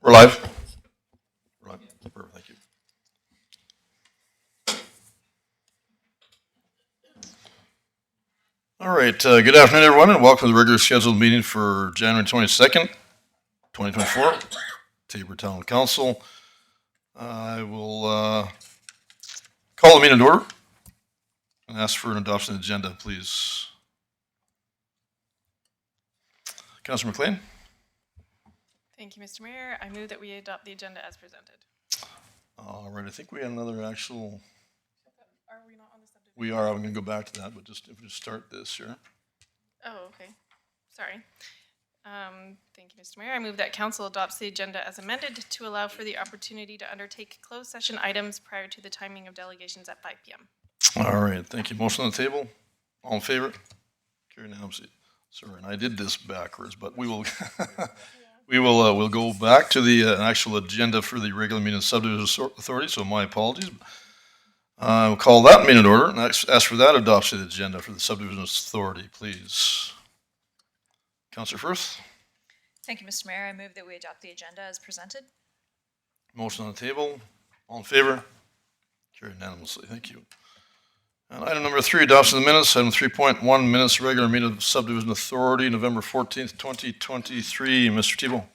We're live. We're live. Perfect. Thank you. All right. Good afternoon, everyone, and welcome to the regular scheduled meeting for January 22nd, 2024, Taber Town Council. I will call the meeting to order and ask for an adoption of the agenda, please. Councilor McLean? Thank you, Mr. Mayor. I move that we adopt the agenda as presented. All right. I think we had another actual. Are we not on the subject? We are. I'm going to go back to that, but just if we just start this here. Oh, okay. Sorry. Thank you, Mr. Mayor. I move that council adopts the agenda as amended to allow for the opportunity to undertake closed session items prior to the timing of delegations at 5 p.m. All right. Thank you. Motion on the table. All in favor? Carried unanimously. Sorry, and I did this backwards, but we will. We'll go back to the actual agenda for the regular meeting of subdivision authority. So my apologies. We'll call that meeting in order and ask for that adoption of the agenda for the subdivision authority, please. Councilor Firth. Thank you, Mr. Mayor. I move that we adopt the agenda as presented. Motion on the table. All in favor? Carried unanimously. Thank you. And item number 3, adoption of the minutes. Item 3.1, minutes regular meeting of subdivision authority, November 14th, 2023. Mr. Tebow.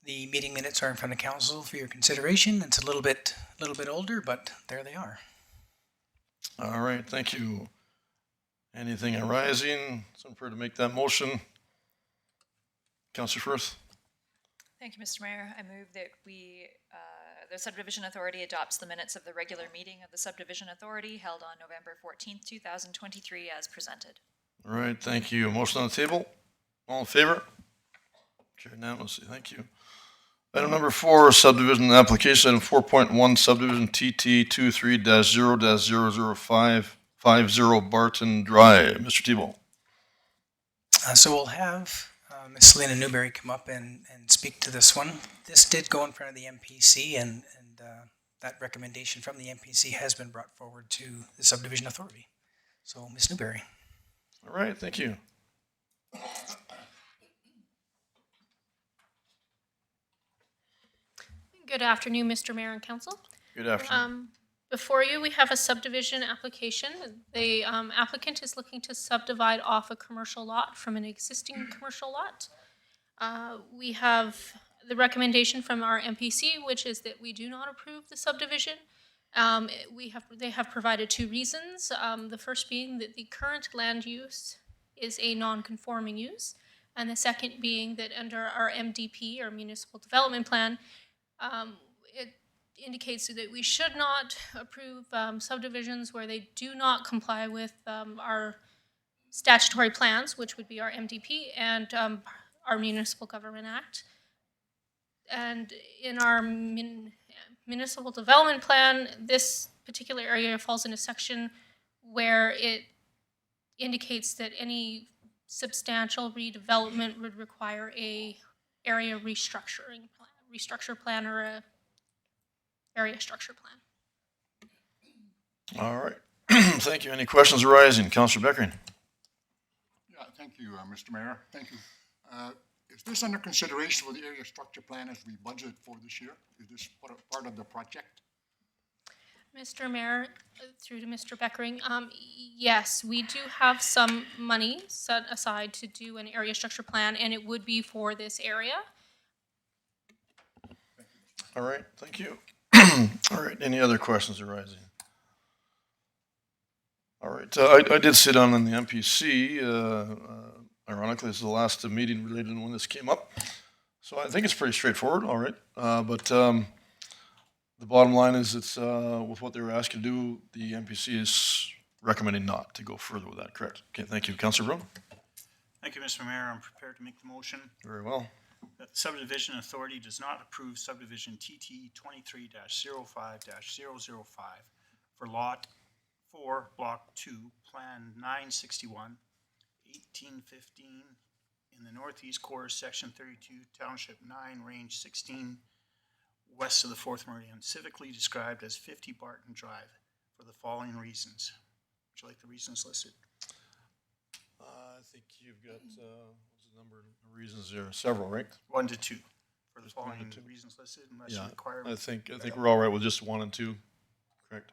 The meeting minutes are in front of council for your consideration. It's a little bit older, but there they are. All right, thank you. Anything arising? Someone prepared to make that motion? Councilor Firth. Thank you, Mr. Mayor. I move that the subdivision authority adopts the minutes of the regular meeting of the subdivision authority held on November 14th, 2023 as presented. All right, thank you. Motion on the table. All in favor? Carried unanimously. Thank you. Item number 4, subdivision application. Item 4.1, subdivision TT 23-0-00550 Barton Drive. Mr. Tebow. So we'll have Ms. Selena Newberry come up and speak to this one. This did go in front of the MPC, and that recommendation from the MPC has been brought forward to the subdivision authority. So, Ms. Newberry. All right, thank you. Good afternoon, Mr. Mayor and Council. Good afternoon. Before you, we have a subdivision application. The applicant is looking to subdivide off a commercial lot from an existing commercial lot. We have the recommendation from our MPC, which is that we do not approve the subdivision. They have provided 2 reasons. The first being that the current land use is a non-conforming use, and the second being that under our MDP, our Municipal Development Plan, it indicates that we should not approve subdivisions where they do not comply with our statutory plans, which would be our MDP and our Municipal Government Act. And in our Municipal Development Plan, this particular area falls in a section where it indicates that any substantial redevelopment would require a area restructure plan or a area structure plan. All right. Thank you. Any questions arising? Councilor Beckering. Yeah, thank you, Mr. Mayor. Thank you. Is this under consideration for the area structure plan as we budgeted for this year? Is this part of the project? Mr. Mayor, through to Mr. Beckering, yes, we do have some money set aside to do an area structure plan, and it would be for this area. All right, thank you. All right, any other questions arising? All right, I did sit on the MPC. Ironically, this is the last meeting related to when this came up. So I think it's pretty straightforward, all right. But the bottom line is it's with what they were asking to do, the MPC is recommending not to go further with that, correct? Okay, thank you. Councilor Brown? Thank you, Mr. Mayor. I'm prepared to make the motion Very well. that the subdivision authority does not approve subdivision TT 23-05-005 for Lot 4, Block 2, Plan 961, 1815 in the northeast quarter, Section 32, Township 9, Range 16, west of the 4th Meridian, civically described as 50 Barton Drive for the following reasons. Would you like the reasons listed? I think you've got, what's number of reasons there are several, right? 1 to 2 for the Just 1 to following 2. reasons listed unless you Yeah, require. I think we're all right with just 1 and 2, correct?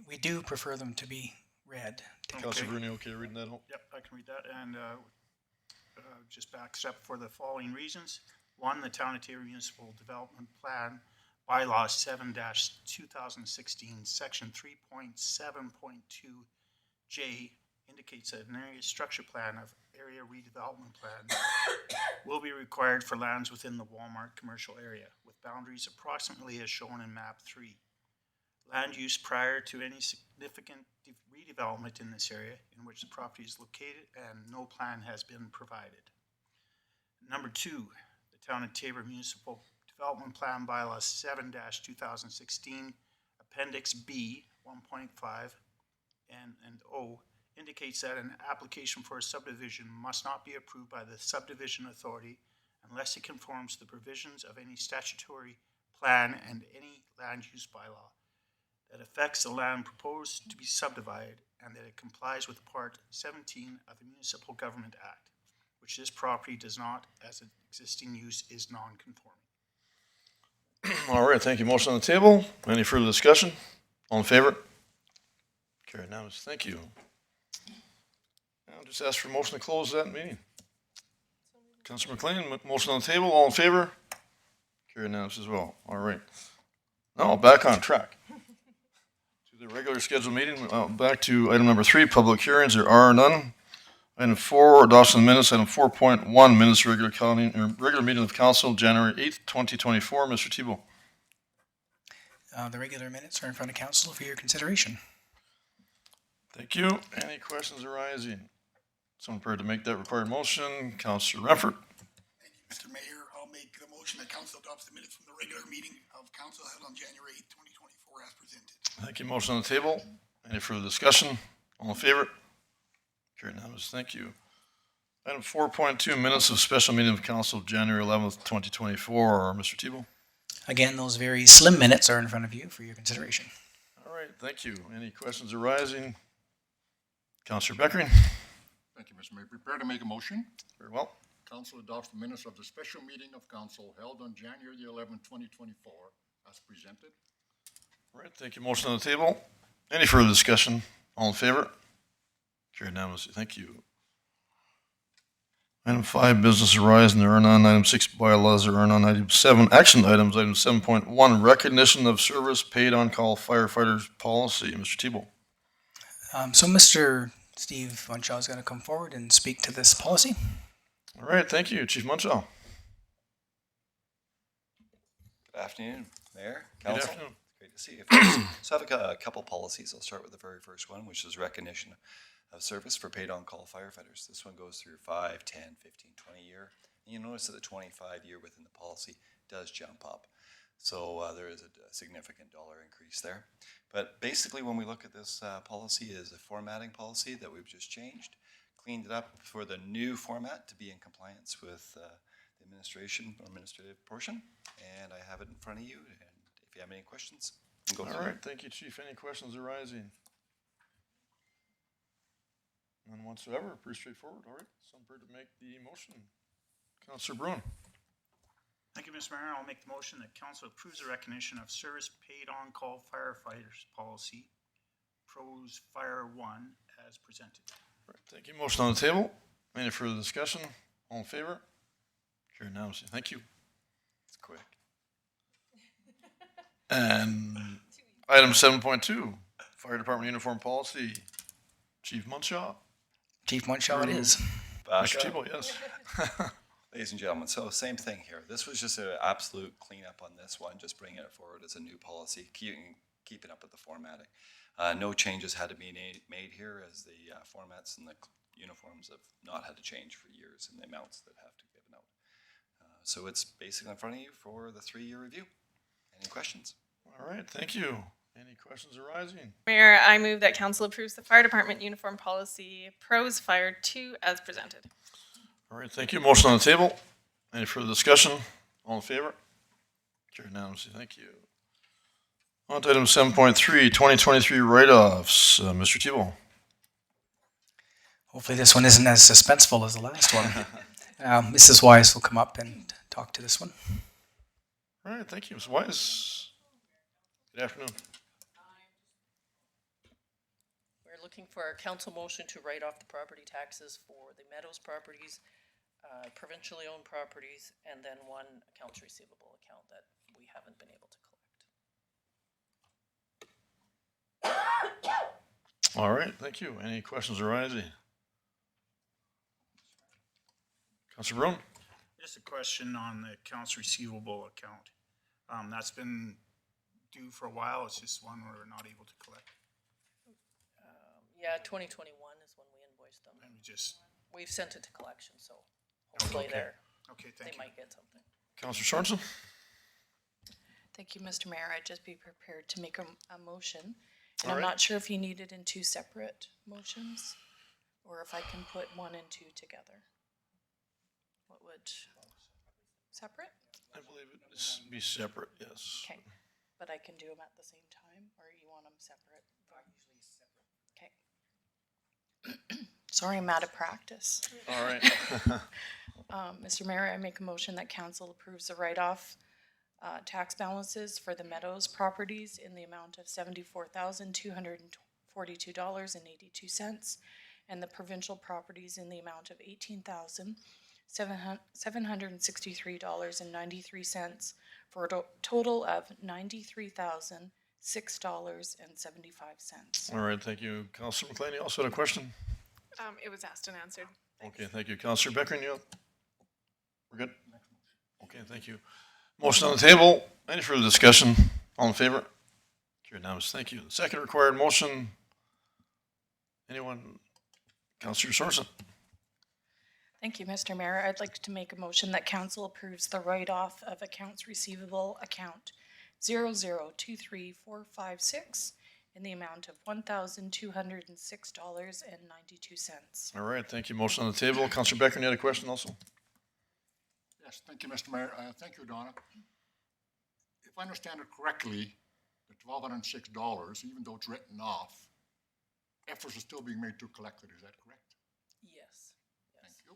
We do prefer them to be read. Councilor Bruni, okay reading that out? Yep, I can read that, and just back step for the following reasons. 1, the Town of Taber Municipal Development Plan, Bylaw 7-2016, Section 3.7.2J indicates that an area structure plan of area redevelopment plan will be required for lands within the Walmart commercial area, with boundaries approximately as shown in map 3. Land use prior to any significant redevelopment in this area in which the property is located and no plan has been provided. Number 2, the Town of Taber Municipal Development Plan Bylaw 7-2016, Appendix B 1.5 and O indicates that an application for a subdivision must not be approved by the subdivision authority unless it conforms to the provisions of any statutory plan and any land use bylaw that affects the land proposed to be subdivided and that it complies with Part 17 of the Municipal Government Act, which this property does not, as an existing use is non-conforming. All right, thank you. Motion on the table. Any further discussion? All in favor? Carried unanimous. Thank you. I'll just ask for a motion to close that meeting. Councilor McLean, motion on the table. All in favor? Carried unanimous as well. All right. Now, back on track. To the regular scheduled meeting, back to item number 3, public hearings. There are none. Item 4, adoption of minutes. Item 4.1, minutes regular meeting of council, January 8th, 2024. Mr. Tebow. The regular minutes are in front of council for your consideration. Thank you. Any questions arising? Someone prepared to make that required motion? Councilor Renford. Thank you, Mr. Mayor. I'll make the motion that council adopts the minutes from the regular meeting of council held on January 8th, 2024 as presented. Thank you. Motion on the table. Any further discussion? All in favor? Carried unanimous. Thank you. Item 4.2, minutes of special meeting of council, January 11th, 2024. Mr. Tebow. Again, those very slim minutes are in front of you for your consideration. All right. Thank you. Any questions arising? Councilor Beckering. Thank you, Mr. Mayor. Prepare to make a motion. Very well. Council adopts the minutes of the special meeting of council held on January the 11th, 2024 as presented. All right. Thank you. Motion on the table. Any further discussion? All in favor? Carried unanimously. Thank you. Item 5, business arising, there are none. Item 6, bylaws, there are none. Item 7, action items. Item 7.1, recognition of service paid on-call firefighters policy. Mr. Tebow. So Mr. Steve Munshaw is going to come forward and speak to this policy. All right, thank you, Chief Munshaw. Good afternoon, Mayor, Good Council. afternoon. Great to see you. folks. So I have a couple policies. I'll start with the very first one, which is recognition of service for paid on-call firefighters. This one goes through 5, 10, 15, 20 year. And you'll notice that the 25 year within the policy does jump up. So there is a significant dollar increase there. But basically when we look at this policy is a formatting policy that we've just changed, cleaned it up for the new format to be in compliance with the administration or administrative portion. And I have it in front of you. And if you have any questions, we can go All through right, thank you, Chief. Any questions arising? None whatsoever. Pretty straightforward. All right, someone prepared to make the motion. Councilor Bruin. Thank you, Mr. Mayor. I'll make the motion that council approves the recognition of service paid on-call firefighters policy, pros fire 1, as presented. All right, thank you. Motion on the table. Any further discussion? All in favor? Carried unanimously. Thank you. It's quick. And item 7.2, Fire Department Uniform Policy. Chief Munshaw. Chief Munshaw it is. Back Mr. up. Tebow, yes. Ladies and gentlemen, so same thing here. This was just an absolute cleanup on this one, just bringing it forward as a new policy, keeping up with the formatting. No changes had to be made here as the formats and the uniforms have not had to change for years and the amounts that have to be given out. So it's basically in front of you for the 3-year review. Any questions? All right, thank you. Any questions arising? Mayor, I move that council approves the fire department uniform policy, pros fire 2, as presented. All right, thank you. Motion on the table. Any further discussion? All in favor? Carried unanimously. Thank you. On to item 7.3, 2023 write-offs. Mr. Tebow. Hopefully this one isn't as suspenseful as the last one. Mrs. Wise will come up and talk to this one. All right, thank you, Ms. Wise. Good afternoon. We're looking for a council motion to write off the property taxes for the Meadows properties, provincially owned properties, and then one accounts receivable account that we haven't been able to collect. All right, thank you. Any questions arising? Councilor Brown? Just a question on the accounts receivable account. That's been due for a while. It's just one we're not able to collect. Yeah, 2021 is when we invoiced them. And we just, We've sent it to collection, so hopefully Okay. there, okay, they thank you. might get something. Councilor Sorensen? Thank you, Mr. Mayor. I'd just be prepared to make a motion. And All I'm right. not sure if you need it in two separate motions, or if I can put one and two together. What would, separate? I believe it is be separate, yes. Okay, but I can do them at the same time, or you want them separate? Okay. Sorry, I'm out of practice. All right. Mr. Mayor, I make a motion that council approves the write-off tax balances for the Meadows properties in the amount of $74,242.82, and the provincial properties in the amount of $18,763.93, for a total of $93,006.75. All right, thank you. Councilor McLean, you also had a question? It was asked and answered. Okay, thank you. Councilor Beckering, you? We're good? Okay, thank you. Motion on the table. Any further discussion? All in favor? Carried unanimous. Thank you. Second required motion. Anyone? Councilor Sorensen? Thank you, Mr. Mayor. I'd like to make a motion that council approves the write-off of accounts receivable account 0023456 in the amount of $1,206.92. All right, thank you. Motion on the table. Councilor Beckering, you had a question also? Yes, thank you, Mr. Mayor. Thank you, Donna. If I understand it correctly, the $1,206, even though it's written off, efforts are still being made to collect it. Is that correct? Yes. Thank you.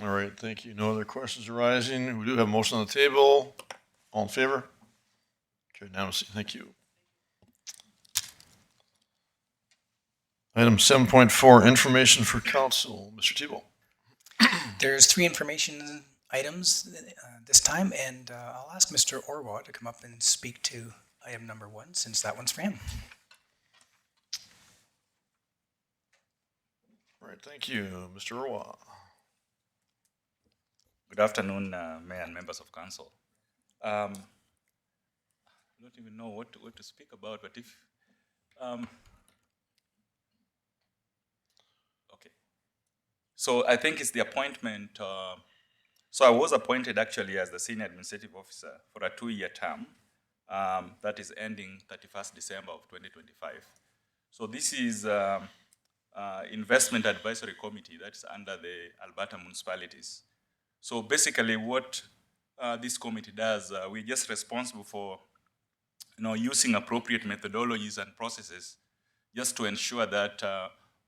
All right, thank you. No other questions arising. We do have a motion on the table. All in favor? Carried unanimously. Thank you. Item 7.4, information for council. Mr. Tebow. There's 3 information items this time, and I'll ask Mr. Orwa to come up and speak to item number 1, since that one's for him. All right, thank you. Mr. Orwa. Good afternoon, Mayor and members of council. I don't even know what to speak about, but if, okay. So I think it's the appointment, so I was appointed actually as the senior administrative officer for a 2-year term that is ending 31st December of 2025. So this is investment advisory committee that's under the Alberta municipalities. So basically what this committee does, we're just responsible for using appropriate methodologies and processes just to ensure that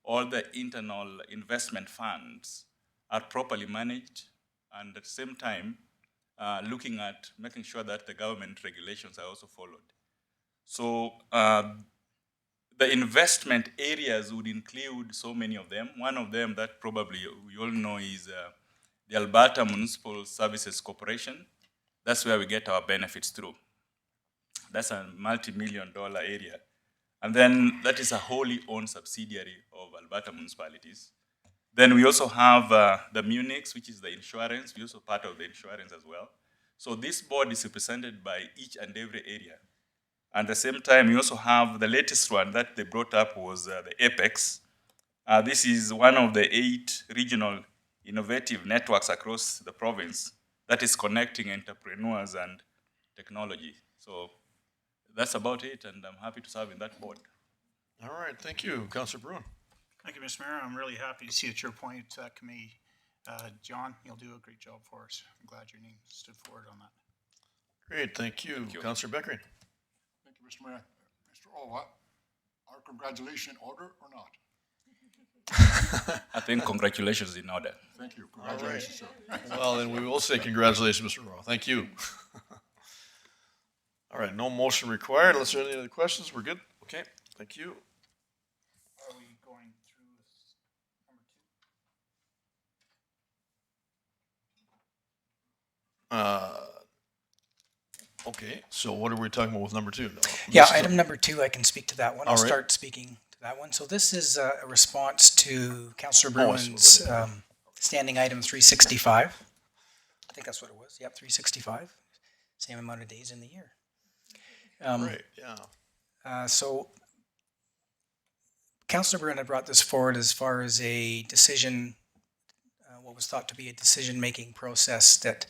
all the internal investment funds are properly managed, and at the same time looking at making sure that the government regulations are also followed. So the investment areas would include so many of them. One of them that probably we all know is the Alberta Municipal Services Corporation. That's where we get our benefits through. That's a multi-million-dollar area. And then that is a wholly owned subsidiary of Alberta municipalities. Then we also have the Munix, which is the insurance. We're also part of the insurance as well. So this board is represented by each and every area. At the same time, we also have the latest one that they brought up was the Apex. This is one of the 8 regional innovative networks across the province that is connecting entrepreneurs and technology. So that's about it, and I'm happy to serve in that board. All right, thank you. Councilor Bruin. Thank you, Mr. Mayor. I'm really happy to see that you're appointed to that committee. John, you'll do a great job for us. I'm glad your name stood forward on that. Great, thank you. Councilor Beckering. Thank you, Mr. Mayor. Mr. Orwa, our congratulations in order or not? I think congratulations in order. Thank you. Congratulations, sir. Well, then we will say congratulations, Mr. Roy. Thank you. All right, no motion required. Unless there are any other questions, we're good? Okay, thank you. Are we going through number two? Okay, so what are we talking about with number 2? No, Yeah, this is a- item number 2, I can speak to that one. I'll All right. start speaking to that one. So this is a response to Councillor Oh, I see what Bruin's we did. standing item 365. I think that's what it was. Yep, 365. Same amount of days in the year. Right, yeah. So Councillor Bruin had brought this forward as far as a decision, what was thought to be a decision-making process that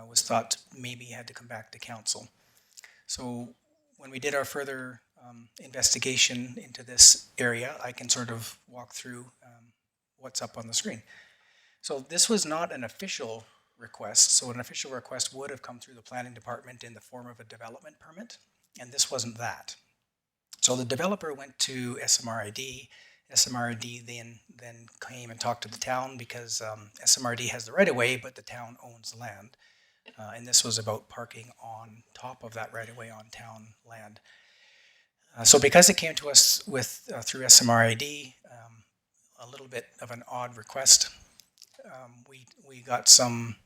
was thought maybe had to come back to council. So when we did our further investigation into this area, I can sort of walk through what's up on the screen. So this was not an official request. So an official request would have come through the planning department in the form of a development permit, and this wasn't that. So the developer went to SMRID. SMRD then came and talked to the town because SMRD has the right of way, but the town owns the land. And this was about parking on top of that right of way on town land. So because it came to us with through SMRID, a little bit of an odd request. We got some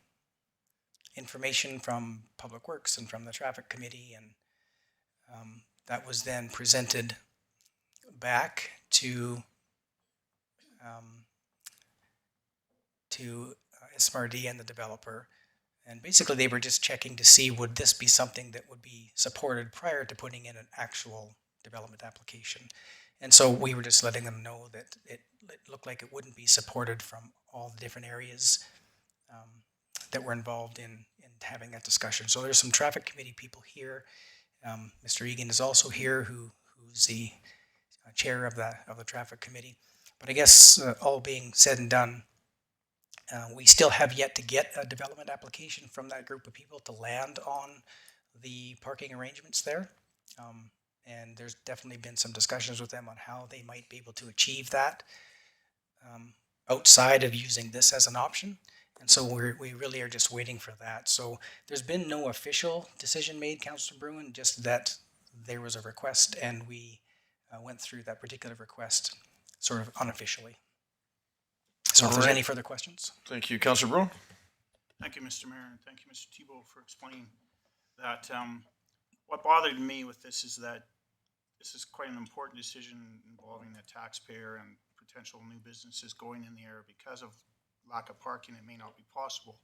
information from Public Works and from the Traffic Committee, and that was then presented back to SMRD and the developer. And basically they were just checking to see would this be something that would be supported prior to putting in an actual development application. And so we were just letting them know that it looked like it wouldn't be supported from all the different areas that were involved in having that discussion. So there's some traffic committee people here. Mr. Egan is also here, who's the chair of the traffic committee. But I guess all being said and done, we still have yet to get a development application from that group of people to land on the parking arrangements there. And there's definitely been some discussions with them on how they might be able to achieve that outside of using this as an option. And so we really are just waiting for that. So there's been no official decision made, Councillor Bruin, just that there was a request and we went through that particular request sort of unofficially. So if there's any further questions. Thank you. Councillor Brown? Thank you, Mr. Mayor, and thank you, Mr. Thibault, for explaining that. What bothered me with this is that this is quite an important decision involving the taxpayer and potential new businesses going in the area. Because of lack of parking, it may not be possible.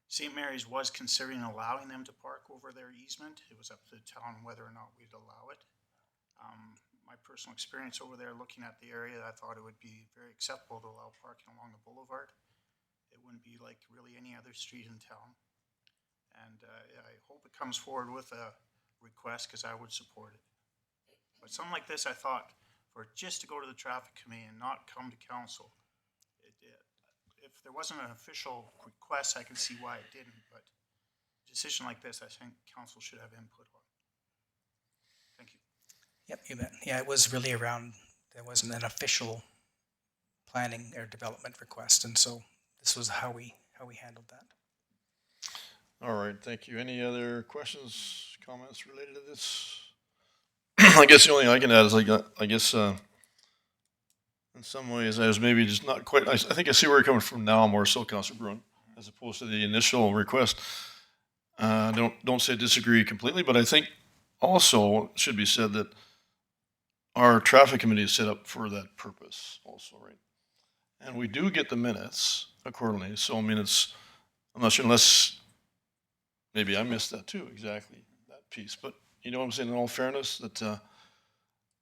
St. Mary's was considering allowing them to park over their easement. It was up to the town whether or not we'd allow it. My personal experience over there looking at the area, I thought it would be very acceptable to allow parking along the boulevard. It wouldn't be like really any other street in town. And I hope it comes forward with a request because I would support it. But something like this, I thought, for it just to go to the traffic committee and not come to council, if there wasn't an official request, I can see why it didn't. But a decision like this, I think council should have input on. Thank you. Yep, you bet. Yeah, it was really around, there wasn't an official planning or development request. And so this was how we handled that. All right, thank you. Any other questions, comments related to this? I guess the only thing I can add is I guess in some ways I was maybe just not quite, I think I see where you're coming from now more so, Councillor Bruin, as opposed to the initial request. Don't say disagree completely, but I think also it should be said that our traffic committee is set up for that purpose also, right? And we do get the minutes accordingly. So, I mean, I'm not sure unless maybe I missed that too, exactly, that piece. But you know what I'm saying, in all fairness, that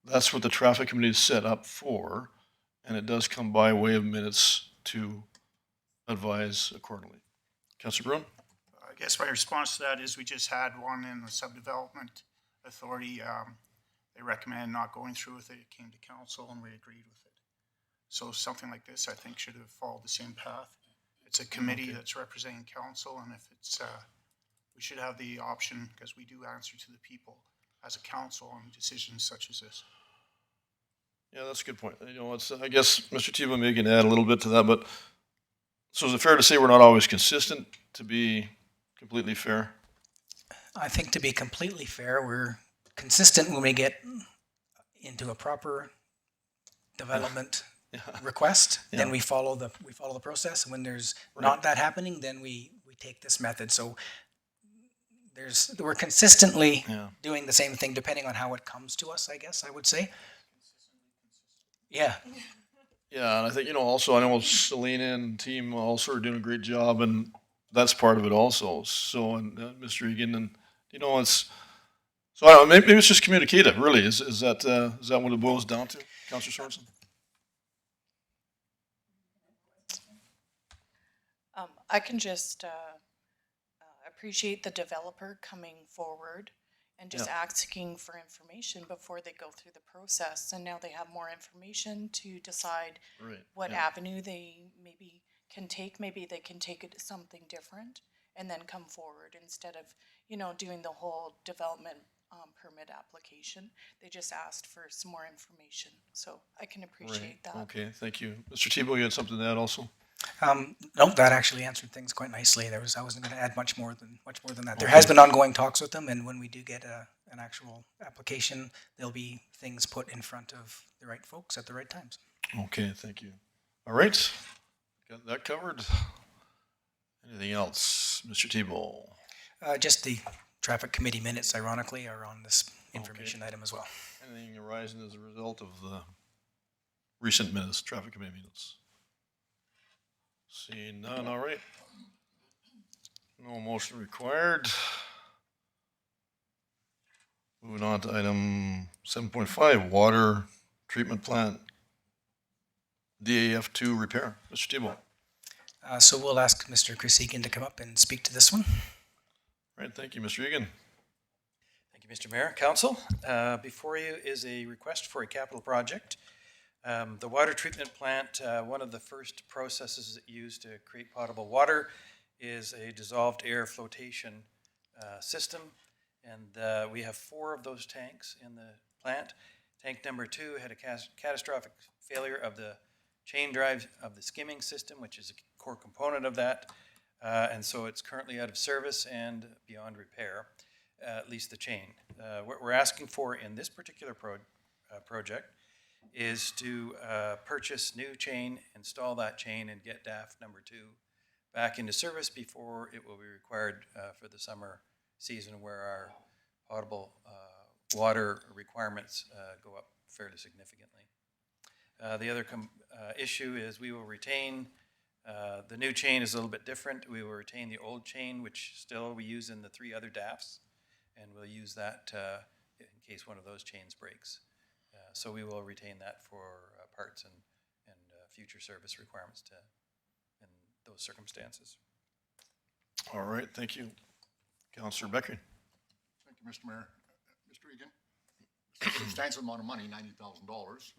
that's what the traffic committee is set up for. And it does come by way of minutes to advise accordingly. Councillor Bruin? I guess my response to that is we just had one in the subdevelopment authority. They recommended not going through with it. It came to council and we agreed with it. So something like this, I think, should have followed the same path. It's a committee that's representing council, and if it's, we should have the option, because we do answer to the people as a council on decisions such as this. Yeah, that's a good point. You know, it's, I guess Mr. Tebow may can add a little bit to that, but so is it fair to say we're not always consistent, to be completely fair? I think to be completely fair, we're consistent when we get into a proper development request, then Yeah. we follow the process. And when there's not that happening, then we take this method. So we're consistently Yeah. doing the same thing depending on how it comes to us, I guess I would say. Yeah. Yeah, and I think, you know, also I know Selena and team also are doing a great job, and that's part of it also. So, and Mr. Egan, and you know, it's so I don't know, maybe it's just communicative. Really, is that what it boils down to, Councillor Sorensen? I can just appreciate the developer coming forward and just asking for information before they go through the process. And now they have more information to decide Right. what yeah. avenue they maybe can take. Maybe they can take it to something different and then come forward instead of, doing the whole development permit application. They just asked for some more information. So I can appreciate that. Okay, thank you, Mr. Tebow. You had something to add also? Nope, that actually answered things quite nicely. I wasn't going to add much more than that. There has been ongoing talks with them, and when we do get an actual application, there'll be things put in front of the right folks at the right times. Okay, thank you. All right, got that covered. Anything else, Mr. Tebow? Just the traffic committee minutes, ironically, are on this information item as well. Anything arising as a result of the recent minutes, traffic committee minutes? Seeing none, all right. No motion required. Moving on to item 7.5, water treatment plant, DAF2 repair. Mr. Tebow. So we'll ask Mr. Chris Egan to come up and speak to this one. All right, thank you, Mr. Egan. Thank you, Mr. Mayor. Council, before you is a request for a capital project. The water treatment plant, one of the first processes used to create potable water is a dissolved air flotation system. And we have 4 of those tanks in the plant. Tank number 2 had a catastrophic failure of the chain drive of the skimming system, which is a core component of that. And so it's currently out of service and beyond repair, at least the chain. What we're asking for in this particular project is to purchase new chain, install that chain, and get DAF number 2 back into service before it will be required for the summer season, where our potable water requirements go up fairly significantly. The other issue is we will retain, the new chain is a little bit different. We will retain the old chain, which still we use in the 3 other DAFs, and we'll use that in case one of those chains breaks. So we will retain that for parts and future service requirements in those circumstances. All right, thank you. Councillor Beckering. Thank you, Mr. Mayor. Mr. Egan, it's a substantial amount of money, $90,000.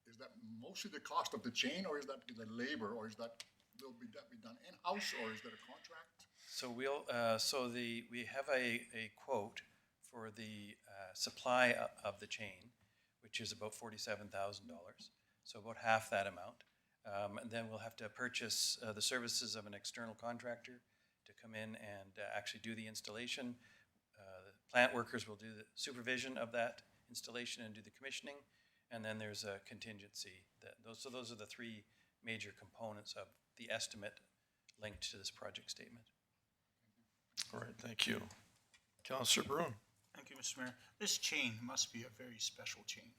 Is that mostly the cost of the chain, or is that the labor, or will be done in-house, or is that a contract? So we have a quote for the supply of the chain, which is about $47,000. So about half that amount. And then we'll have to purchase the services of an external contractor to come in and actually do the installation. The plant workers will do the supervision of that installation and do the commissioning. And then there's a contingency. So those are the 3 major components of the estimate linked to this project statement. All right, thank you. Councillor Brown. Thank you, Mr. Mayor. This chain must be a very special chain.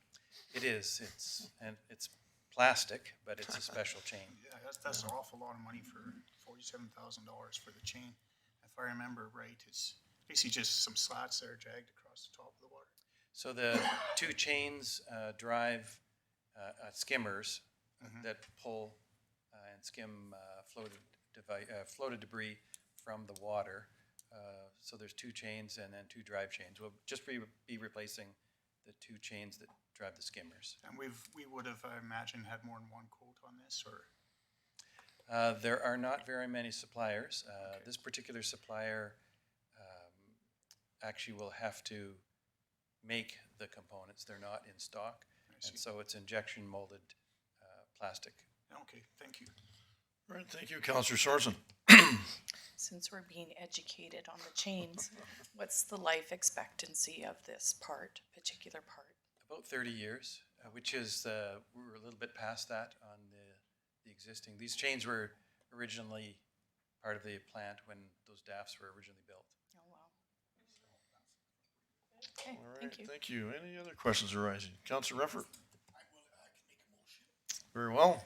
It is. It's plastic, but it's a special chain. Yeah, that's an awful lot of money for $47,000 for the chain. If I remember right, it's basically just some slats that are dragged across the top of the water. So the 2 chains drive skimmers that pull and skim floated debris from the water. So there's 2 chains and then 2 drive chains. We'll just be replacing the 2 chains that drive the skimmers. And we would have, I imagine, had more than one quote on this, or? There are not very many suppliers. This particular supplier actually will have to make the components. They're not in stock. And so it's injection molded plastic. Okay, thank you. All right, thank you, Councillor Sorensen. Since we're being educated on the chains, what's the life expectancy of this particular part? About 30 years, which is, we're a little bit past that on the existing. These chains were originally part of the plant when those DAFs were originally built. Oh, wow. Okay, All right, thank you. thank you. Any other questions arising? Councillor Rufford? Very well.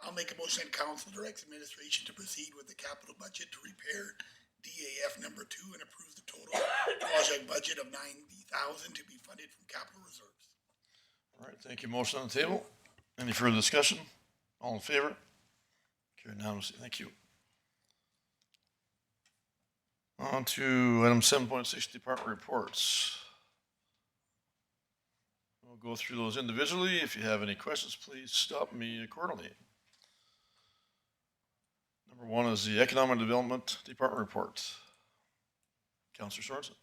I'll make a motion that council directs administration to proceed with the capital budget to repair DAF number 2 and approve the total project budget of $90,000 to be funded from capital reserves. All right, thank you. Motion on the table. Any further discussion? All in favor? Carried unanimously. Thank you. On to item 7.6, department reports. We'll go through those individually. If you have any questions, please stop me accordingly. Number one is the Economic Development Department report. Councillor Sorensen.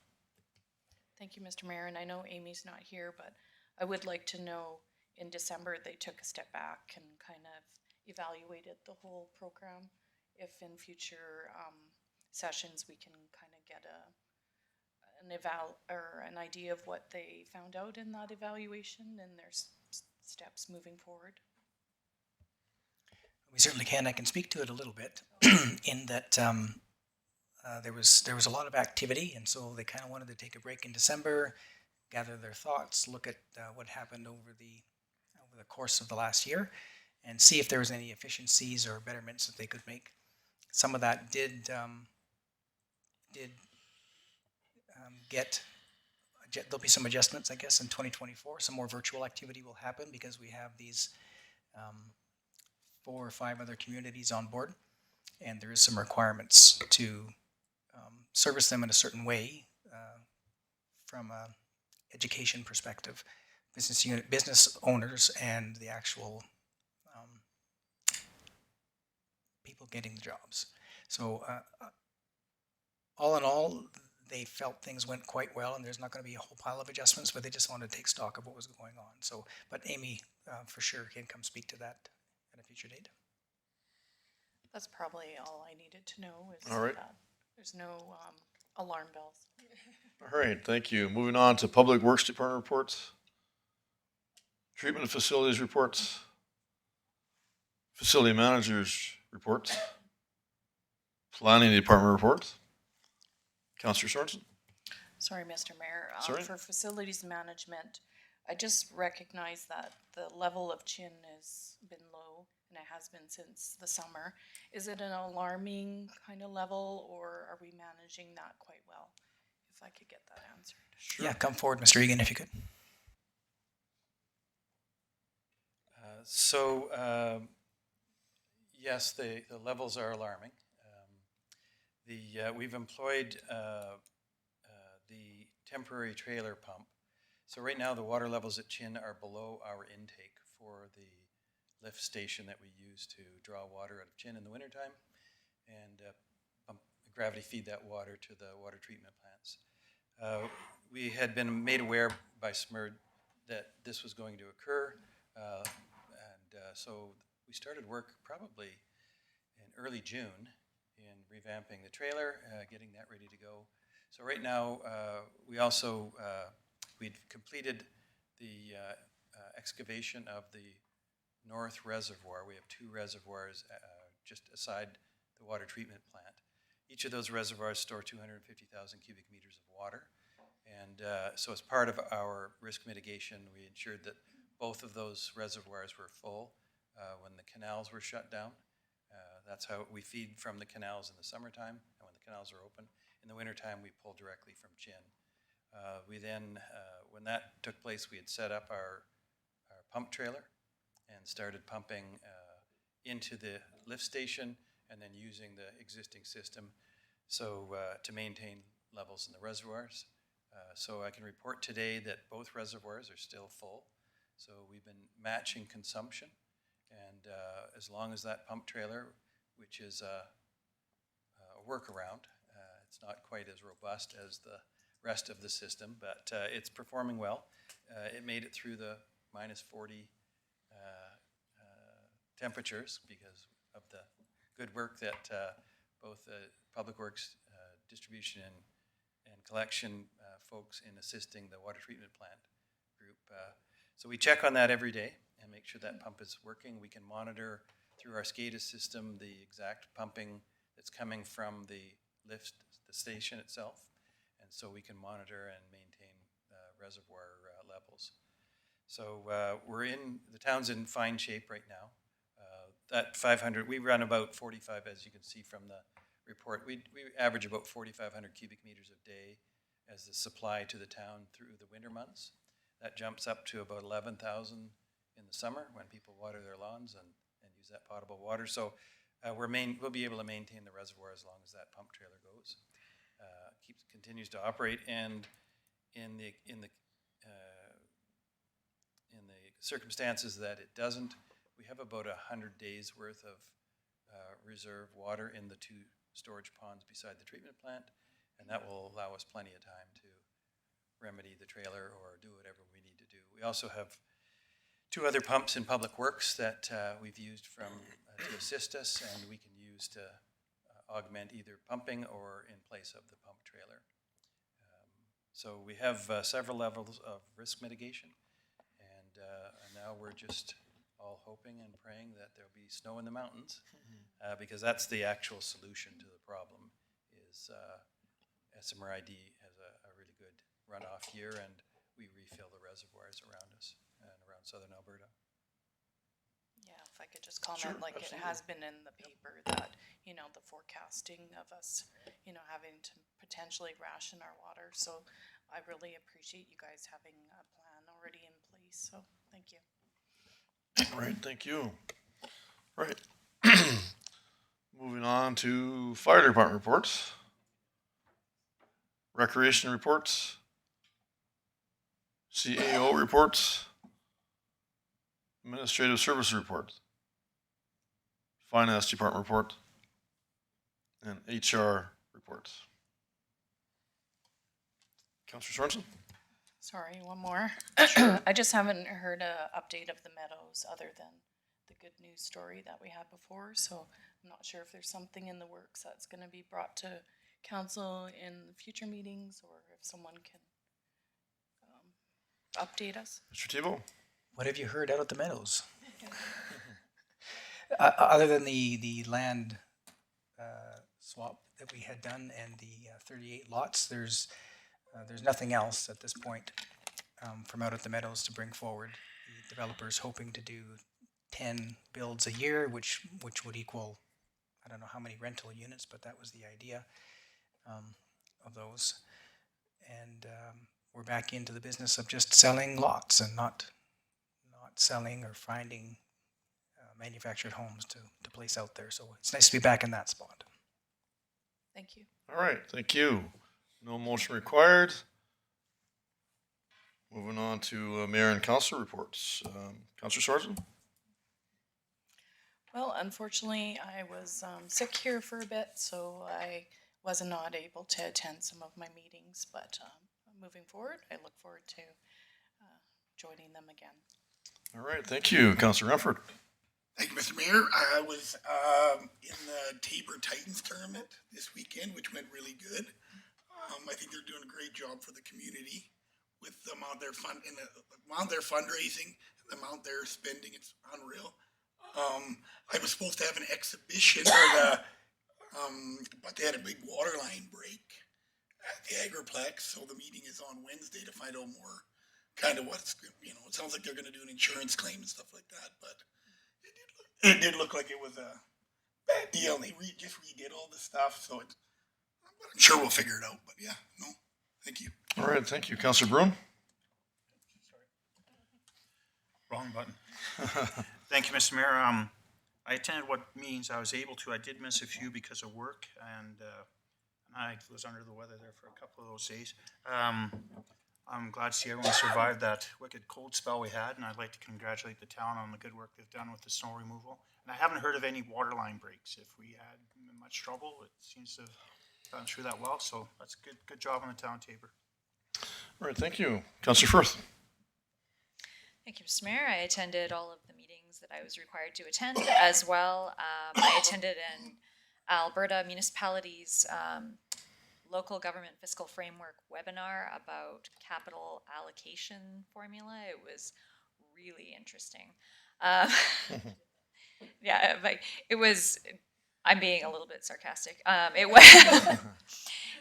Thank you, Mr. Mayor, and I know Amy's not here, but I would like to know, in December, they took a step back and kind of evaluated the whole program. If in future sessions, we can kind of get an idea of what they found out in that evaluation and their steps moving forward. We certainly can. I can speak to it a little bit in that there was a lot of activity, and so they kind of wanted to take a break in December, gather their thoughts, look at what happened over the course of the last year, and see if there was any efficiencies or betterments that they could make. Some of that did get. There'll be some adjustments, I guess, in 2024. Some more virtual activity will happen because we have these 4 or 5 other communities on board, and there is some requirements to service them in a certain way from a education perspective, business owners and the actual people getting the jobs. So all in all, they felt things went quite well, and there's not going to be a whole pile of adjustments, but they just wanted to take stock of what was going on. So, but Amy for sure can come speak to that at a future date. That's probably all I needed to know is All right. that there's no alarm bells. All right, thank you. Moving on to Public Works Department reports. Treatment of Facilities reports. Facility Managers reports. Planning Department reports. Councillor Sorensen. Sorry, Mr. Mayor. Sorry? For facilities management, I just recognize that the level of chin has been low, and it has been since the summer. Is it an alarming kind of level, or are we managing that quite well? If I could get that answered. Yeah, come forward, Mr. Egan, if you could. Yes, the levels are alarming. We've employed the temporary trailer pump. So right now the water levels at Chin are below our intake for the lift station that we use to draw water out of Chin in the wintertime and gravity feed that water to the water treatment plants. We had been made aware by SMERD that this was going to occur, so we started work probably in early June in revamping the trailer, getting that ready to go. So right now, we also, we'd completed the excavation of the North Reservoir. We have 2 reservoirs just aside the water treatment plant. Each of those reservoirs store 250,000 cubic meters of water. And so as part of our risk mitigation, we ensured that both of those reservoirs were full when the canals were shut down. That's how we feed from the canals in the summertime, and when the canals are open. In the wintertime, we pull directly from Chin. We then, when that took place, we had set up our pump trailer and started pumping into the lift station and then using the existing system to maintain levels in the reservoirs. So I can report today that both reservoirs are still full. So we've been matching consumption, and as long as that pump trailer, which is a workaround, it's not quite as robust as the rest of the system, but it's performing well. It made it through the minus 40 temperatures because of the good work that both Public Works distribution and collection folks in assisting the water treatment plant group. So we check on that every day and make sure that pump is working. We can monitor through our SCADA system the exact pumping that's coming from the lift, the station itself. And so we can monitor and maintain reservoir levels. So the town's in fine shape right now. That 500, we run about 45, as you can see from the report. We average about 4,500 cubic meters a day as the supply to the town through the winter months. That jumps up to about 11,000 in the summer when people water their lawns and use that potable water. So we'll be able to maintain the reservoir as long as that pump trailer goes. Continues to operate, and in the circumstances that it doesn't, we have about 100 days worth of reserve water in the 2 storage ponds beside the treatment plant, and that will allow us plenty of time to remedy the trailer or do whatever we need to do. We also have 2 other pumps in Public Works that we've used to assist us, and we can use to augment either pumping or in place of the pump trailer. So we have several levels of risk mitigation, and now we're just all hoping and praying that there'll be snow in the mountains, because that's the actual solution to the problem. Is SMRID has a really good runoff year, and we refill the reservoirs around us and around southern Alberta. Yeah, if I could just comment, Sure, like absolutely. it has been in the paper that, the forecasting of us, having to potentially ration our water. So I really appreciate you guys having a plan already in place. So thank you. All right, thank you. Right. Moving on to fire department reports. Recreation reports. CAO reports. Administrative service report. Finance department report. And HR reports. Councillor Sorensen? Sorry, one more. I just haven't heard a update of the Meadows other than the good news story that we had before. So I'm not sure if there's something in the works that's going to be brought to council in future meetings, or if someone can update us. Mr. Tebow? What have you heard out at the Meadows? Other than the land swap that we had done and the 38 lots, there's nothing else at this point from out at the Meadows to bring forward. The developer's hoping to do 10 builds a year, which would equal, I don't know how many rental units, but that was the idea of those. And we're back into the business of just selling lots and not selling or finding manufactured homes to place out there. So it's nice to be back in that spot. Thank you. All right, thank you. No motion required. Moving on to mayor and council reports. Councillor Sorensen? Well, unfortunately, I was sick here for a bit, so I was not able to attend some of my meetings, but moving forward, I look forward to joining them again. All right, thank you. Councillor Renford? Thank you, Mr. Mayor. I was in the Tabor Titans tournament this weekend, which went really good. I think they're doing a great job for the community with the amount they're fundraising, and the amount they're spending. It's unreal. I was supposed to have an exhibition, but they had a big water line break at the Agriplex. So the meeting is on Wednesday to find out more, kind of what's, it sounds like they're going to do an insurance claim and stuff like that, but it did look like it was a bad deal, and they just redid all the stuff, so I'm sure we'll figure it out, but yeah, no, thank you. All right, thank you. Councillor Bruin? Wrong button. Thank you, Mr. Mayor. I attended what meetings I was able to. I did miss a few because of work, and I was under the weather there for a couple of those days. I'm glad to see everyone survived that wicked cold spell we had, and I'd like to congratulate the town on the good work they've done with the snow removal. And I haven't heard of any water line breaks. If we had much trouble, it seems to have gone through that well, so that's good job on the town, Tabor. All right, thank you. Councillor Firth. Thank you, Mr. Mayor. I attended all of the meetings that I was required to attend as well. I attended an Alberta Municipalities Local Government Fiscal Framework webinar about capital allocation formula. It was really interesting. Yeah, but it was, I'm being a little bit sarcastic. It was,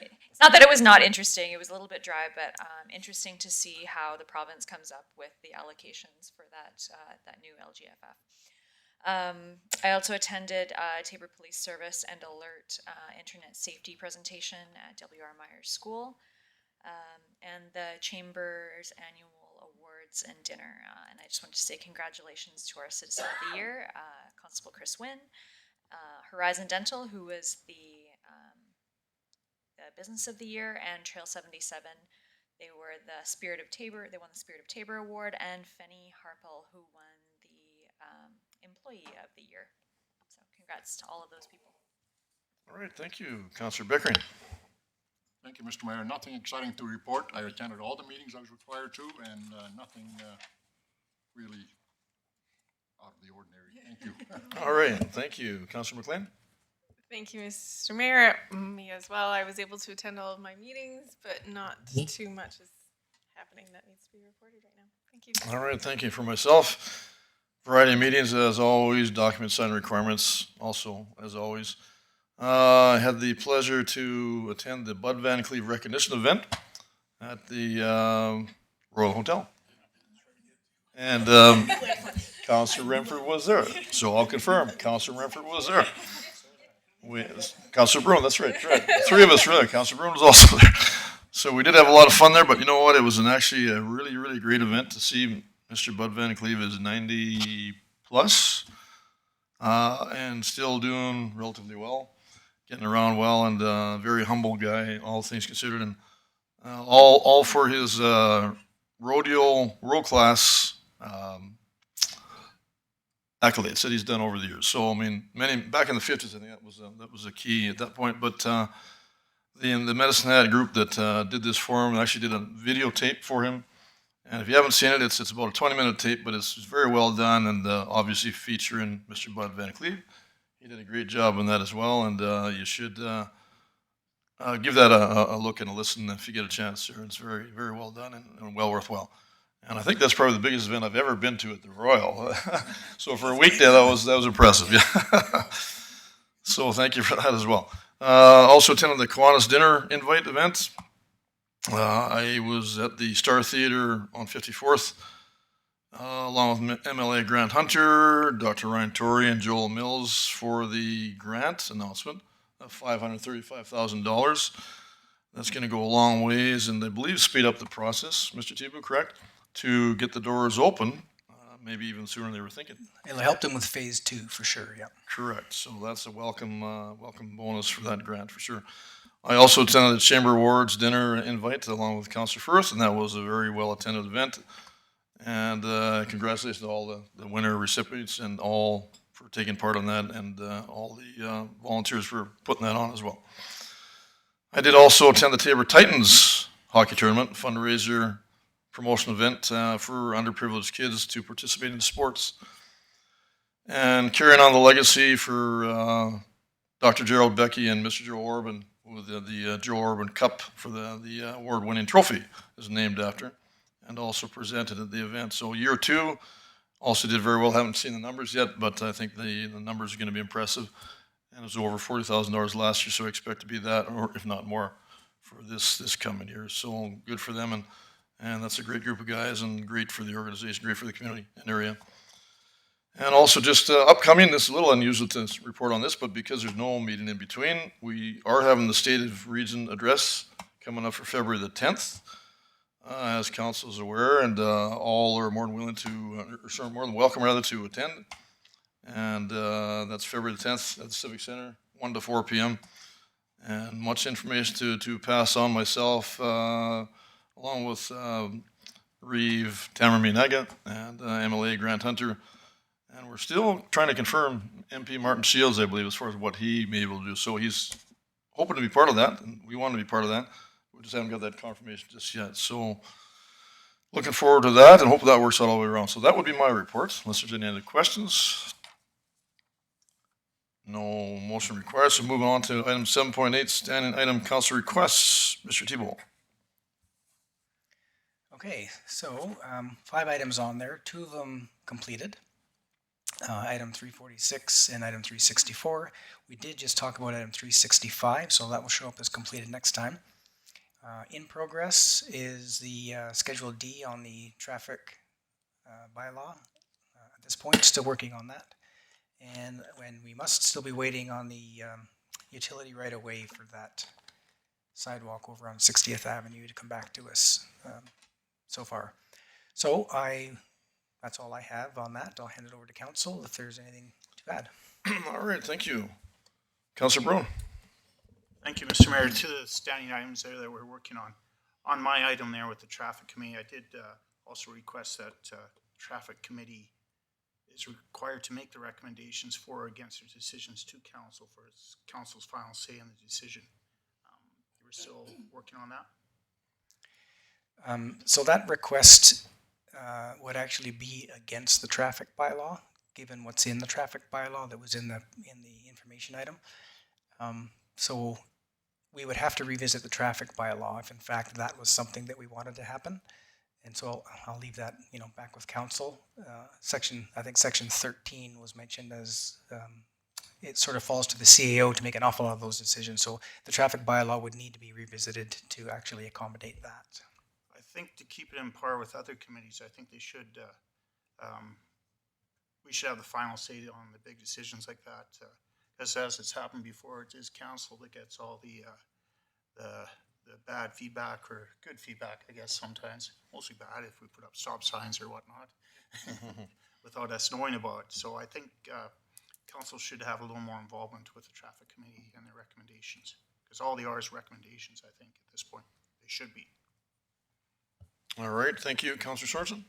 it's not that it was not interesting, it was a little bit dry, but interesting to see how the province comes up with the allocations for that new LGFF. I also attended Tabor Police Service and Alert Internet Safety presentation at W.R. Myers School, and the Chamber's annual awards and dinner. And I just want to say congratulations to our Citizen of the Year, Constable Chris Wynn, Horizon Dental, who was the Business of the Year, and Trail 77. They were the Spirit of Tabor. They won the Spirit of Tabor Award, and Fenny Harpel, who won the Employee of the Year. So congrats to all of those people. All right, thank you. Councillor Bickering. Thank you, Mr. Mayor. Nothing exciting to report. I attended all the meetings I was required to, and nothing really out of the ordinary. Thank you. All right, thank you. Councillor McLean. Thank you, Mr. Mayor. Me as well. I was able to attend all of my meetings, but not too much is happening that needs to be reported right now. Thank you. All right, thank you. For myself, variety of meetings as always, document sign requirements also as always. I had the pleasure to attend the Bud Van Cleve recognition event at the Royal Hotel. And Councillor Renford was there, so I'll confirm, Councillor Renford was there. Councillor Brown, that's right, right. Three of us, really. Councillor Brown was also there. So we did have a lot of fun there, but you know what? It was actually a really, really great event to see Mr. Bud Van Cleve is 90 plus and still doing relatively well, getting around well, and very humble guy, all things considered, and all for his rodeo world-class accolades that he's done over the years. So I mean, back in the 50s, I think that was a key at that point. But the Medicine Hat group that did this for him actually did a videotape for him. And if you haven't seen it, it's about a 20-minute tape, but it's very well done, and obviously featuring Mr. Bud Van Cleve. He did a great job on that as well, and you should give that a look and a listen if you get a chance, sir. It's very, very well done and well worthwhile. And I think that's probably the biggest event I've ever been to at the Royal. So for a weekday, that was impressive. Yeah. So thank you for that as well. Also attended the Kiwanis Dinner Invite event. I was at the Star Theater on 54th, along with MLA Grant Hunter, Dr. Ryan Torrey, and Joel Mills for the grant announcement of $535,000. That's going to go a long ways, and I believe speed up the process, Mr. Tibu, correct? To get the doors open, maybe even sooner than they were thinking. It'll help them with phase 2 for sure, yeah. Correct. So that's a welcome bonus for that grant for sure. I also attended the Chamber Awards dinner invite along with Councillor Firth, and that was a very well attended event. And congratulations to all the winner recipients and all for taking part in that, and all the volunteers for putting that on as well. I did also attend the Tabor Titans hockey tournament fundraiser promotion event for underprivileged kids to participate in sports, and carrying on the legacy for Dr. Gerald Becky and Mr. Joe Orban, with the Joe Orban Cup for the award-winning trophy is named after, and also presented at the event. So year 2 also did very well. Haven't seen the numbers yet, but I think the numbers are going to be impressive. And it was over $40,000 last year, so I expect to be that, or if not more, for this coming year. So good for them, and that's a great group of guys, and great for the organization, great for the community and area. And also just upcoming, this is a little unusual to report on this, but because there's no meeting in between, we are having the State of Region address coming up for February the 10th, as council is aware, and all are more than willing to, or more than welcome rather, to attend. And that's February the 10th at the Civic Center, 1 to 4 p.m. And much information to pass on myself, along with Reeve Tamerminaga and MLA Grant Hunter. And we're still trying to confirm MP Martin Shields, I believe, as far as what he may be able to do. So he's hoping to be part of that, and we want to be part of that. We just haven't got that confirmation just yet. So looking forward to that and hope that works out all the way around. So that would be my report, unless there's any other questions. No motion required, so moving on to item 7.8, standing item council requests. Mr. Tebow. Okay, so 5 items on there, 2 of them completed. Item 346 and item 364. We did just talk about item 365, so that will show up as completed next time. In progress is the Schedule D on the traffic bylaw. At this point, still working on that. And when we must still be waiting on the utility right away for that sidewalk over on 60th Avenue to come back to us so far. So that's all I have on that. I'll hand it over to council if there's anything to add. All right, thank you. Councilor Brown. Thank you, Mr. Mayor. To the standing items there that we're working on. On my item there with the traffic committee, I did also request that traffic committee is required to make the recommendations for or against their decisions to council for its council's final say in the decision. We're still working on that. So that request would actually be against the traffic bylaw, given what's in the traffic bylaw that was in the information item. So we would have to revisit the traffic bylaw if in fact that was something that we wanted to happen. And so I'll leave that, back with council. I think section 13 was mentioned as it sort of falls to the CAO to make an awful lot of those decisions. So the traffic bylaw would need to be revisited to actually accommodate that. I think to keep it in par with other committees, I think they should, we should have the final say on the big decisions like that. As it's happened before, it is council that gets all the bad feedback or good feedback, I guess sometimes, mostly bad if we put up stop signs or whatnot without us knowing about it. So I think council should have a little more involvement with the traffic committee and their recommendations, because all they are is recommendations, I think, at this point. They should be. All right, thank you. Councilor Sorensen.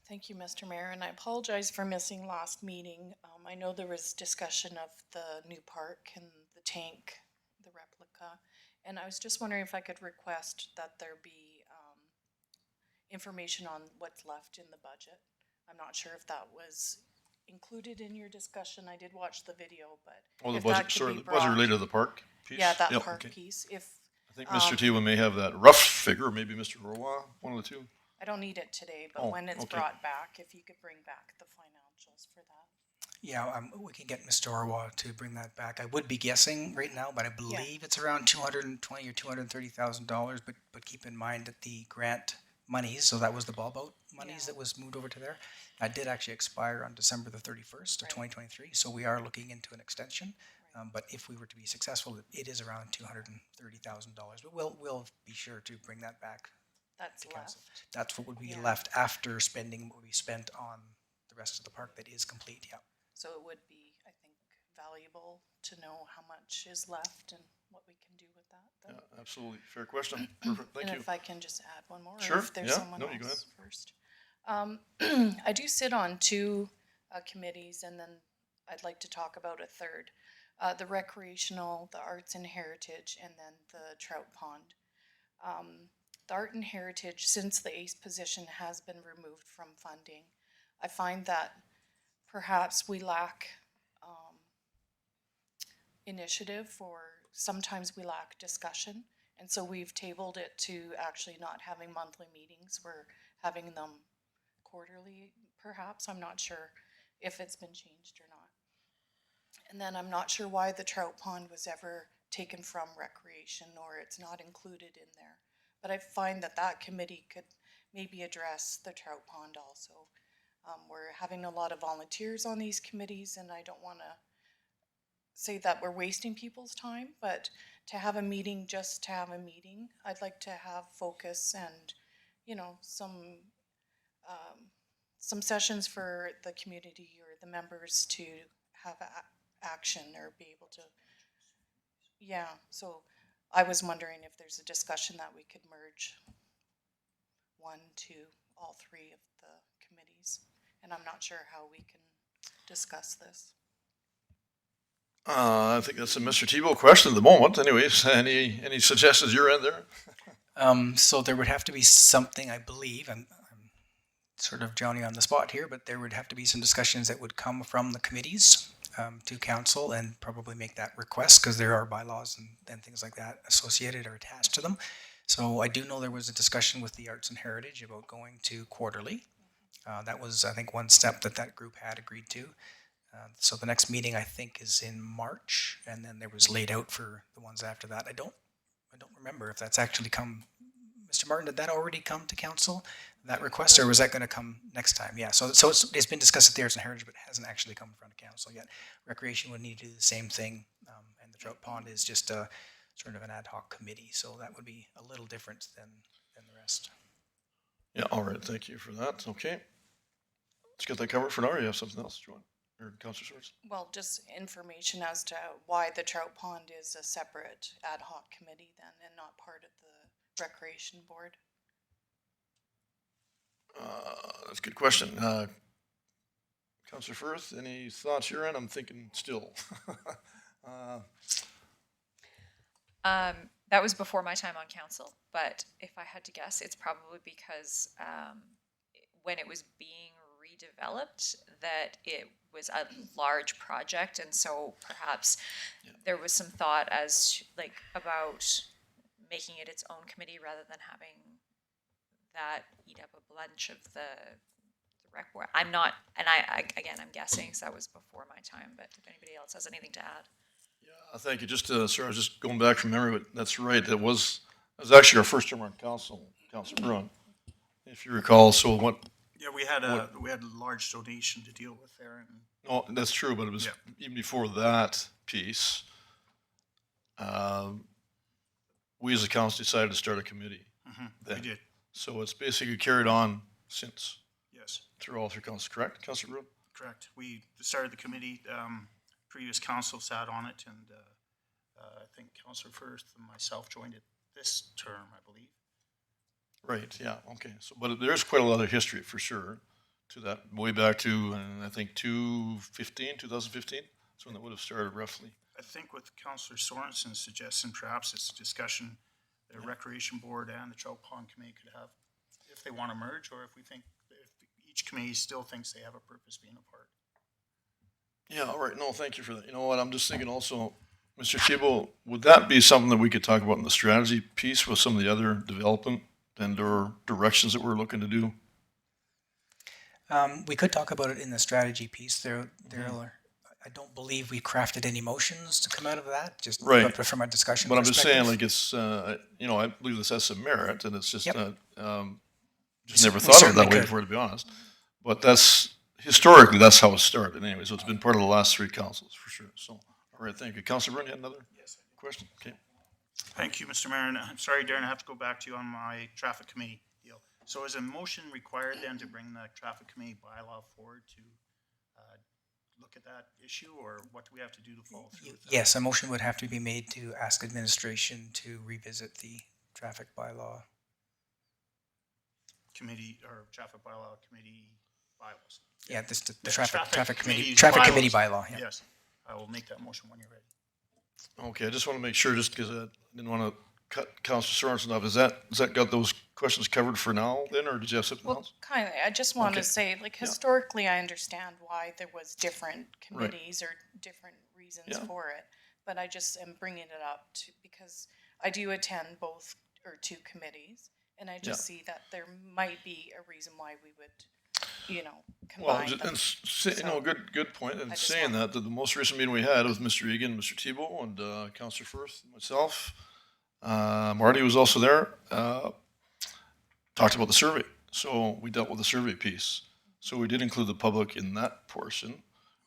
Thank you, Mr. Mayor, and I apologize for missing last meeting. I know there was discussion of the new park and the tank, the replica, and I was just wondering if I could request that there be information on what's left in the budget. I'm not sure if that was included in your discussion. I did watch the video, but Oh, the if that budget, could sorry, be the budget brought- related to the park piece? Yeah, that Yep, park okay. piece. If I think Mr. Tebow may have that rough figure, or maybe Mr. Roy, one of the two. I don't need it today, but Oh, when it's okay. brought back, if you could bring back the financials for that. Yeah, we can get Mr. Orwa to bring that back. I would be guessing right now, but I believe it's around $220,000 or $230,000. But keep in mind that the grant monies, so that was the ball boat monies that was moved over to there, that did actually expire on December the 31st of 2023. So we are looking into an extension. But if we were to be successful, it is around $230,000. But we'll be sure to bring that back. That's to council. left. That's what would be Yeah. left after spending what we spent on the rest of the park that is complete. Yeah. So it would be, I think, valuable to know how much is left and what we can do with that. then. Yeah, absolutely. Fair question. Perfect, thank And you. if I can just add one more, or Sure, if there's yeah. someone No, you go else first. I do sit on 2 committees, and then I'd like to talk about a third. The recreational, the arts and heritage, and then the trout pond. The art and heritage, since the ACE position has been removed from funding, I find that perhaps we lack initiative, or sometimes we lack discussion. And so we've tabled it to actually not having monthly meetings. We're having them quarterly, perhaps. I'm not sure if it's been changed or not. And then I'm not sure why the trout pond was ever taken from recreation, or it's not included in there. But I find that committee could maybe address the trout pond also. We're having a lot of volunteers on these committees, and I don't want to say that we're wasting people's time, but to have a meeting just to have a meeting, I'd like to have focus and, some sessions for the community or the members to have action or be able to, so I was wondering if there's a discussion that we could merge 1, 2, all 3 of the committees, and I'm not sure how we can discuss this. I think that's a Mr. Tebow question at the moment. Anyways, any suggestions you're in there? So there would have to be something, I believe, I'm sort of Johnny on the spot here, but there would have to be some discussions that would come from the committees to council and probably make that request because there are bylaws and things like that associated or attached to them. So I do know there was a discussion with the Arts and Heritage about going to quarterly. That was, I think, one step that group had agreed to. So the next meeting, I think, is in March, and then there was laid out for the ones after that. I don't remember if that's actually come. Mr. Martin, did that already come to council, that request, or was that going to come next time? Yeah, so it's been discussed at the Arts and Heritage, but hasn't actually come in front of council yet. Recreation would need to do the same thing, and the Trout Pond is just a sort of an ad hoc committee, so that would be a little different than the rest. Yeah, all right, thank you for that. Okay. Let's get that covered for now, or you have something else, Joanne? Or Councilor Swords? Well, just information as to why the Trout Pond is a separate ad hoc committee then and not part of the Recreation Board. That's a good question. Councilor Firth, any thoughts you're in? I'm thinking still. That was before my time on council, but if I had to guess, it's probably because when it was being redeveloped, that it was a large project, and so perhaps there was some thought as like about making it its own committee rather than having that eat up a bunch of the rec board. I'm not, and I again, I'm guessing, so that was before my time, but if anybody else has anything to add. Thank you. Just, sorry, I was just going back from memory, but that's right. That was actually our first term on council, Councilor Bruin, if you recall. So what? Yeah, we had a large donation to deal with there, and No, that's true, but it was even before that piece. We as a council decided to start a committee. we did. So it's basically carried on since. Yes, Through correct, correct, Councilor Bruin? correct. We started the committee. Previous council sat on it, and I think Councilor Firth and myself joined it this term, I believe. Right, yeah, okay. So, but there's quite a lot of history for sure to that, way back to, I think 2015, that's when it would have started roughly. I think with Councilor Sorensen's suggestion, perhaps it's a discussion the Recreation Board and the Trout Pond Committee could have if they want to merge, or if we think, if each committee still thinks they have a purpose being apart. Yeah, all right, no, thank you for that. You know what, I'm just thinking also, Mr. Tebow, would that be something that we could talk about in the strategy piece with some of the other development and or directions that we're looking to do? We could talk about it in the strategy piece. I don't believe we crafted any motions to come out of that, just Right. but from a discussion But I'm just saying, perspective. like, it's, I believe this has some merit, and it's just, Yep. just never We thought of it certainly that way could. before, to be honest. But historically, that's how it started anyway, so it's been part of the last three councils, for sure, so. All right, thank you. Councilor Bruin, you had another question? Okay. Thank you, Mr. Mayor, and I'm sorry, Darren, I have to go back to you on my traffic committee deal. So is a motion required then to bring the traffic committee bylaw forward to look at that issue, or what do we have to do to follow through with that? Yes, a motion would have to be made to ask administration to revisit the traffic bylaw. Committee, or traffic bylaw committee bylaws. Yeah, the Yeah, traffic committee, committee's traffic committee bylaws. bylaw, yeah. Yes, I will make that motion when you're ready. Okay, I just want to make sure, just because I didn't want to cut Councilor Sorensen off, has that got those questions covered for now then, or did you have something Well, else? kind of, I just want Okay. to say, like, Yeah. historically, I understand why there was different Right. committees or different reasons Yeah. for it. But I just am bringing it up because I do attend both or two committees. And I just see that there might be a reason why we would, Well, combine them. So, good point. And I just saying that the most recent meeting we had with Mr. Egan, Mr. Tebow, and Councilor Firth, myself, Marty was also there. Talked about the survey, so we dealt with the survey piece. So we did include the public in that portion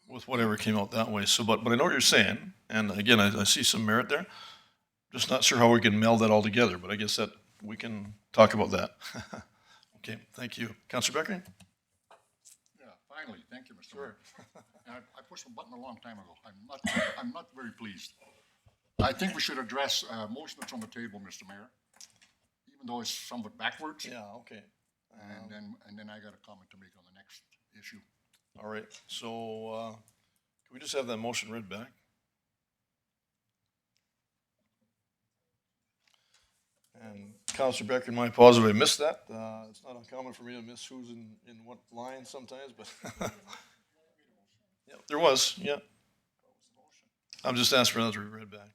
with whatever came out that way. So, but I know what you're saying, and again, I see some merit there. Just not sure how we can meld that all together, but I guess that we can talk about that. Okay, thank you, Councilor Becker. Yeah, finally, thank you, Mr. Mayor. And I pushed the button a long time ago. I'm not very pleased. I think we should address a motion that's on the table, Mr. Mayor, even though it's somewhat backwards. Yeah, okay. And then I got a comment to make on the next issue. All right, so, can we just have that motion read back? And Counselor Becker, my apologies, I missed that. It's not uncommon for me to miss who's in what line sometimes, but yeah, there was, yeah. I'm just asking for that to be read back.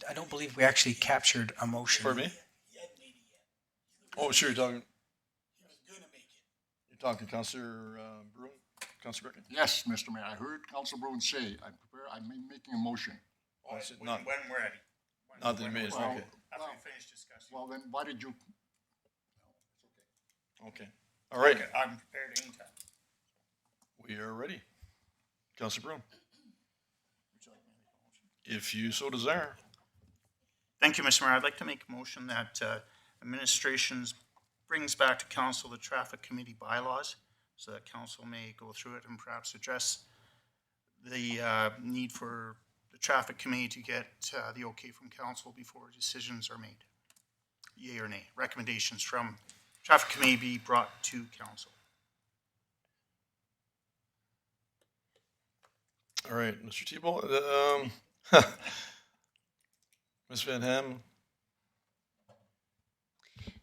I don't believe we actually captured a motion. Pardon me? Oh, sure, you're talking, you're talking Counselor Bruin, Counselor Becker? Yes, Mr. Mayor, I heard Councilor Bruin say, I'm making a motion. Oh, I said not, When we're ready. not that you made it, Well, okay, After we finish discussing. Well, then why did you? okay. All right, I'm prepared anytime. we are ready. Counselor Bruin. If you so desire. Thank you, Mr. Mayor. I'd like to make a motion that administrations brings back to council the traffic committee bylaws so that council may go through it and perhaps address the need for the traffic committee to get the okay from council before decisions are made. Yay or nay? Recommendations from traffic committee be brought to council. All right, Mr. Tebow, Ms. Van Ham,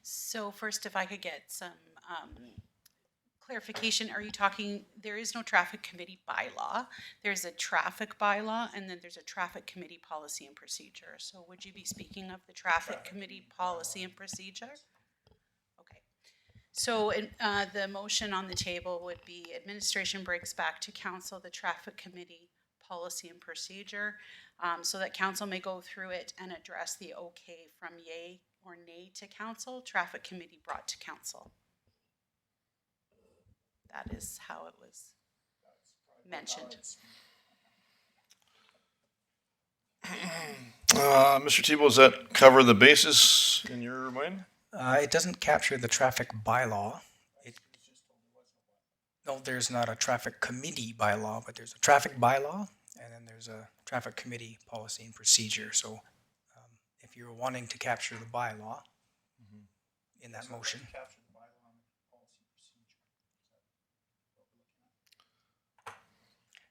So first, if I could get some clarification, are you talking, there is no traffic committee bylaw. There's a traffic bylaw, and then there's a traffic committee policy and procedure. So would you be speaking of the traffic committee policy and procedure? Okay. So the motion on the table would be administration brings back to council the traffic committee policy and procedure so that council may go through it and address the okay from yay or nay to council, traffic committee brought to council. That is how it was mentioned. Mr. Tebow, does that cover the basis in your mind? It doesn't capture the traffic bylaw. No, there's not a traffic committee bylaw, but there's a traffic bylaw, and then there's a traffic committee policy and procedure. So if you're wanting to capture the bylaw in that motion.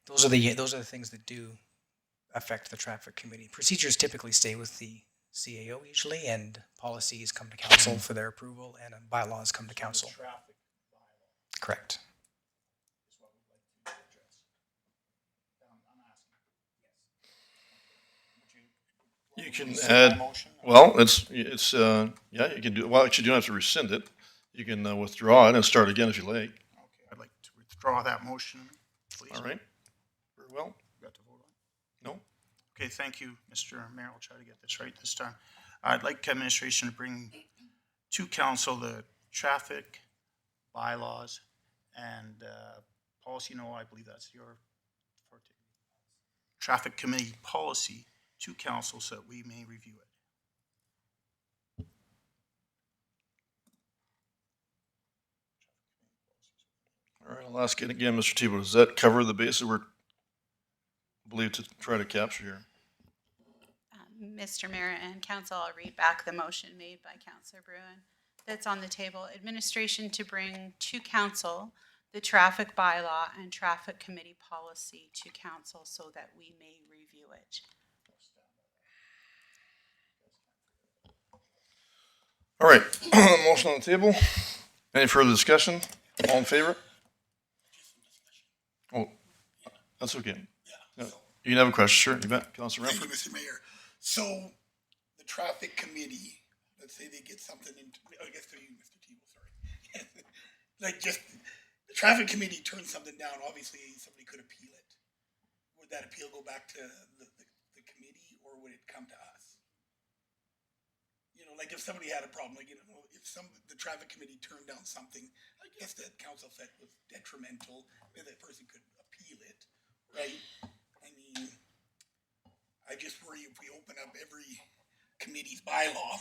Those are the things that do affect the traffic committee. Procedures typically stay with the CAO usually, and policies come to council for their approval, and bylaws come to council. Correct. You can add, well, it's, yeah, you can do, well, actually, you don't have to rescind it. You can withdraw it and start again if you like. Okay, I'd like to withdraw that motion, please. All right, very well. Got to vote on? No? Okay, thank you, Mr. Mayor. I'll try to get this right this time. I'd like administration to bring to council the traffic bylaws and policy. No, I believe that's your forte. Traffic committee policy to council so that we may review it. All right, I'll ask it again, Mr. Tebow. Does that cover the basis we're believed to try to capture here? Mr. Mayor and council, I'll read back the motion made by Councillor Bruin that's on the table. Administration to bring to council the traffic bylaw and traffic committee policy to council so that we may review it. All right, motion on the table. Any further discussion? All in favor? Oh, that's okay. Yeah. You can have a question, sure, you bet. Councilor Thank you, Renfro. Mr. Mayor. So the traffic committee, let's say they get something into, I guess they're you, Mr. Tebow, sorry. Like just, the traffic committee turns something down, obviously somebody could appeal it. Would that appeal go back to the committee or would it come to us? You know, like if somebody had a problem, like, you know, if the traffic committee turned down something, I guess that council said was detrimental, maybe that person could appeal it, right? I mean, I just worry if we open up every committee's bylaw,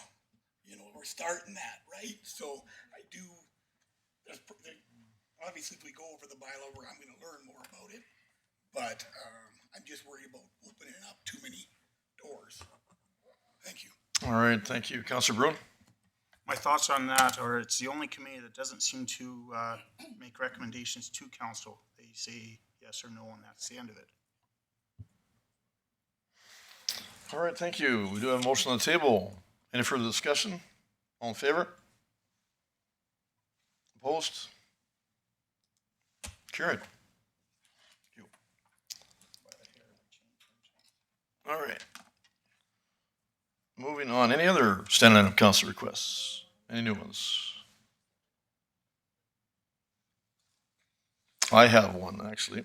you know, we're starting that, right? So I do, obviously if we go over the bylaw, I'm gonna learn more about it, but I'm just worried about opening up too many doors. Thank you. All right, thank you. Councilor Bruin? My thoughts on that are it's the only committee that doesn't seem to make recommendations to council. They say yes or no, and that's the end of it. All right, thank you. We do have a motion on the table. Any further discussion? All in favor? Opposed? Carried. Thank you. All right. Moving on, any other standing item council requests? Any new ones? I have one, actually,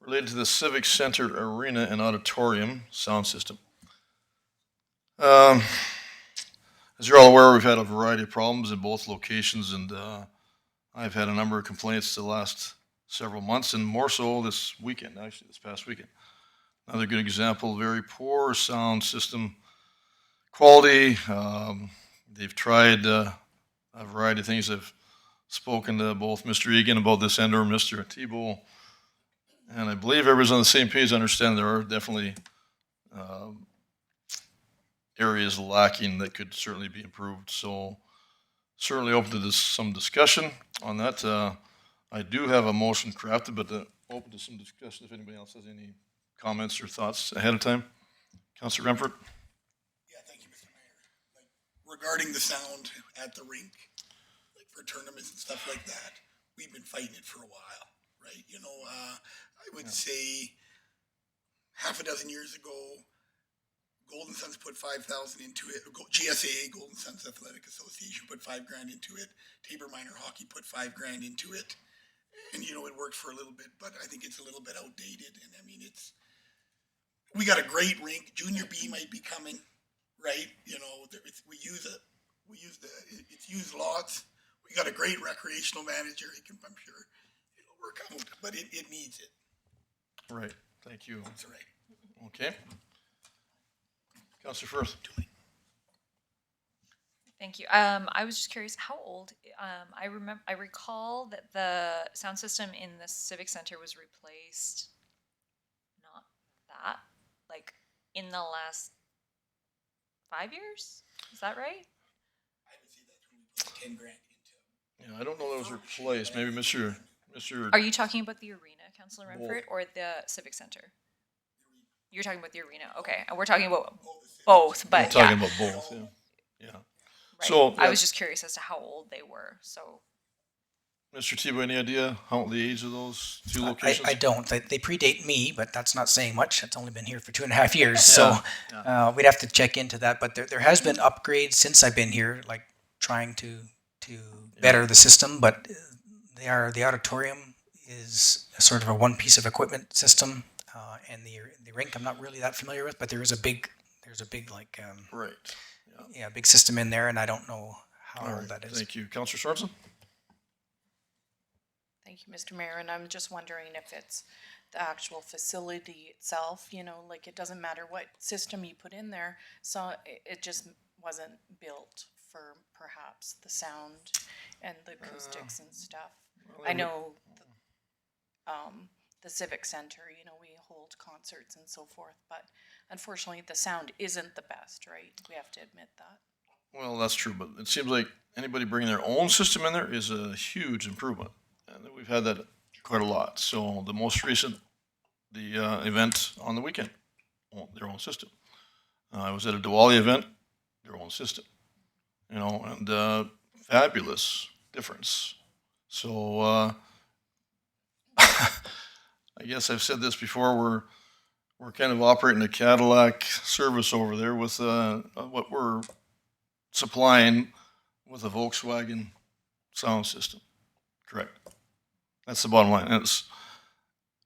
related to the Civic Center Arena and Auditorium sound system. As you're all aware, we've had a variety of problems in both locations, and I've had a number of complaints the last several months, and more so this weekend, actually, this past weekend. Another good example, very poor sound system quality. They've tried a variety of things. I've spoken to both Mr. Egan about this and or Mr. Thibault, and I believe everybody's on the same page. I understand there are definitely areas lacking that could certainly be improved. So certainly open to some discussion on that. I do have a motion crafted, but open to some discussion if anybody else has any comments or thoughts ahead of time. Councilor Remford? Yeah, thank you, Mr. Mayor. Like, regarding the sound at the rink, like for tournaments and stuff like that, we've been fighting it for a while, right? You know, I would say half a dozen years ago, Golden Suns put 5,000 into it. GSA, Golden Suns Athletic Association, put $5,000 into it. Tabor Minor Hockey put $5,000 into it, and you know it worked for a little bit, but I think it's a little bit outdated. And I mean, we got a great rink. Junior B might be coming, right? You know, it's used lots. We got a great recreational manager. I'm sure it'll work out, but it needs it. Right, thank you. That's right. Okay. Councilor Firth? Thank you. I was just curious, how old? I recall that the sound system in the Civic Center was replaced. Not that, like in the last 5 years. Is that right? I would say that's when we put $10,000 into. Yeah, I don't know that was replaced. Maybe Mr. Are you talking about the arena, Councilor Both. Renford, or the Civic Center? You're talking about the arena, okay. And we're talking about both, We're but talking yeah. about both, yeah. Yeah. Right. So, I was just curious as to how old they were. So Mr. Thibault, any idea how the age of those two locations? I don't. They predate me, but that's not saying much. It's only been here for 2.5 years, so we'd have to check into that. But there has been upgrades since I've been here, like trying to better the system. But the auditorium is a sort of a one piece of equipment system, and the rink I'm not really that familiar with. But there's a big like Right. big system in there, and I don't know how All old right, that is. thank you. Councilor Sorensen? Thank you, Mr. Mayor, and I'm just wondering if it's the actual facility itself, you know, like it doesn't matter what system you put in there, so it just wasn't built for perhaps the sound and the acoustics and stuff. I know the Civic Center, you know, we hold concerts and so forth, but unfortunately the sound isn't the best, right? We have to admit that. Well, that's true, but it seems like anybody bringing their own system in there is a huge improvement. And we've had that quite a lot. So the most recent, the event on the weekend, their own system. I was at a Diwali event, their own system. You know, and fabulous difference. So I guess I've said this before, we're kind of operating a Cadillac service over there with what we're supplying with a Volkswagen sound system. Correct. That's the bottom line. I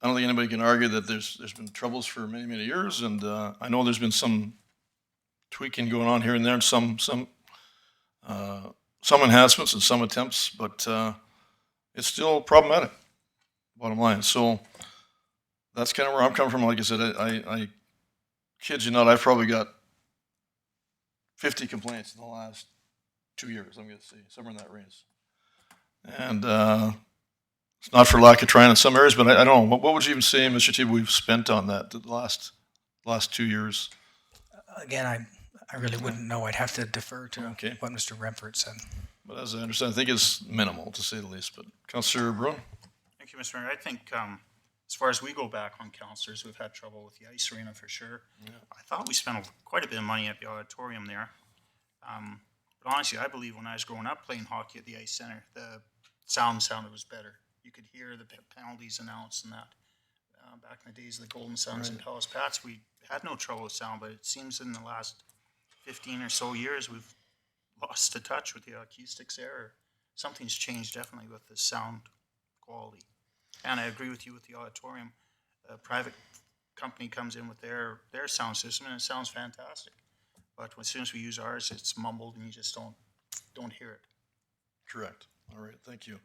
don't think anybody can argue that there's been troubles for many, many years, and I know there's been some tweaking going on here and there, and some enhancements and some attempts, but it's still problematic. Bottom line. So that's kind of where I'm coming from. Like I said, I kid you not, I've probably got 50 complaints in the last 2 years. I'm going to say somewhere in that range, and it's not for lack of trying in some areas, but I don't know. What would you even say, Mr. Thibault, we've spent on that the last 2 years? Again, I really wouldn't know. I'd have to defer to Okay. what Mr. Remford said. But as I understand, I think it's minimal, to say the least. But Councillor Brune? Thank you, Mr. Mayor. I think as far as we go back on councillors, we've had trouble with the ice arena for sure. I thought we spent quite a bit of money at the auditorium there. But honestly, I believe when I was growing up playing hockey at the ice center, the sound was better. You could hear the penalties announced and that. Back in the days of the Golden Suns and Palace Pats, we had no trouble with sound, but it seems in the last 15 or so years, we've lost the touch with the acoustics there. Something's changed definitely with the sound quality. And I agree with you with the auditorium. A private company comes in with their sound system and it sounds fantastic. But as soon as we use ours, it's mumbled and you just don't hear it. Correct. All right, thank you.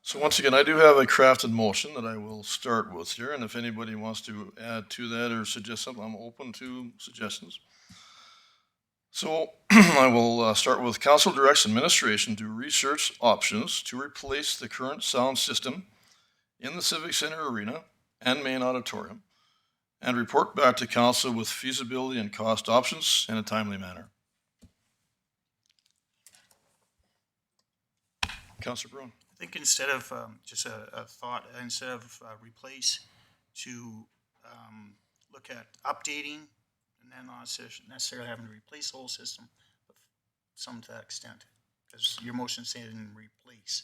So once again, I do have a crafted motion that I will start with here, and if anybody wants to add to that or suggest something, I'm open to suggestions. So I will start with council directs administration to research options to replace the current sound system in the Civic Center arena and main auditorium, and report back to council with feasibility and cost options in a timely manner. Councilor Bruin. I think instead of just a thought, instead of replace, to look at updating and then not necessarily having to replace the whole system, but some to that extent, because your motion saying replace.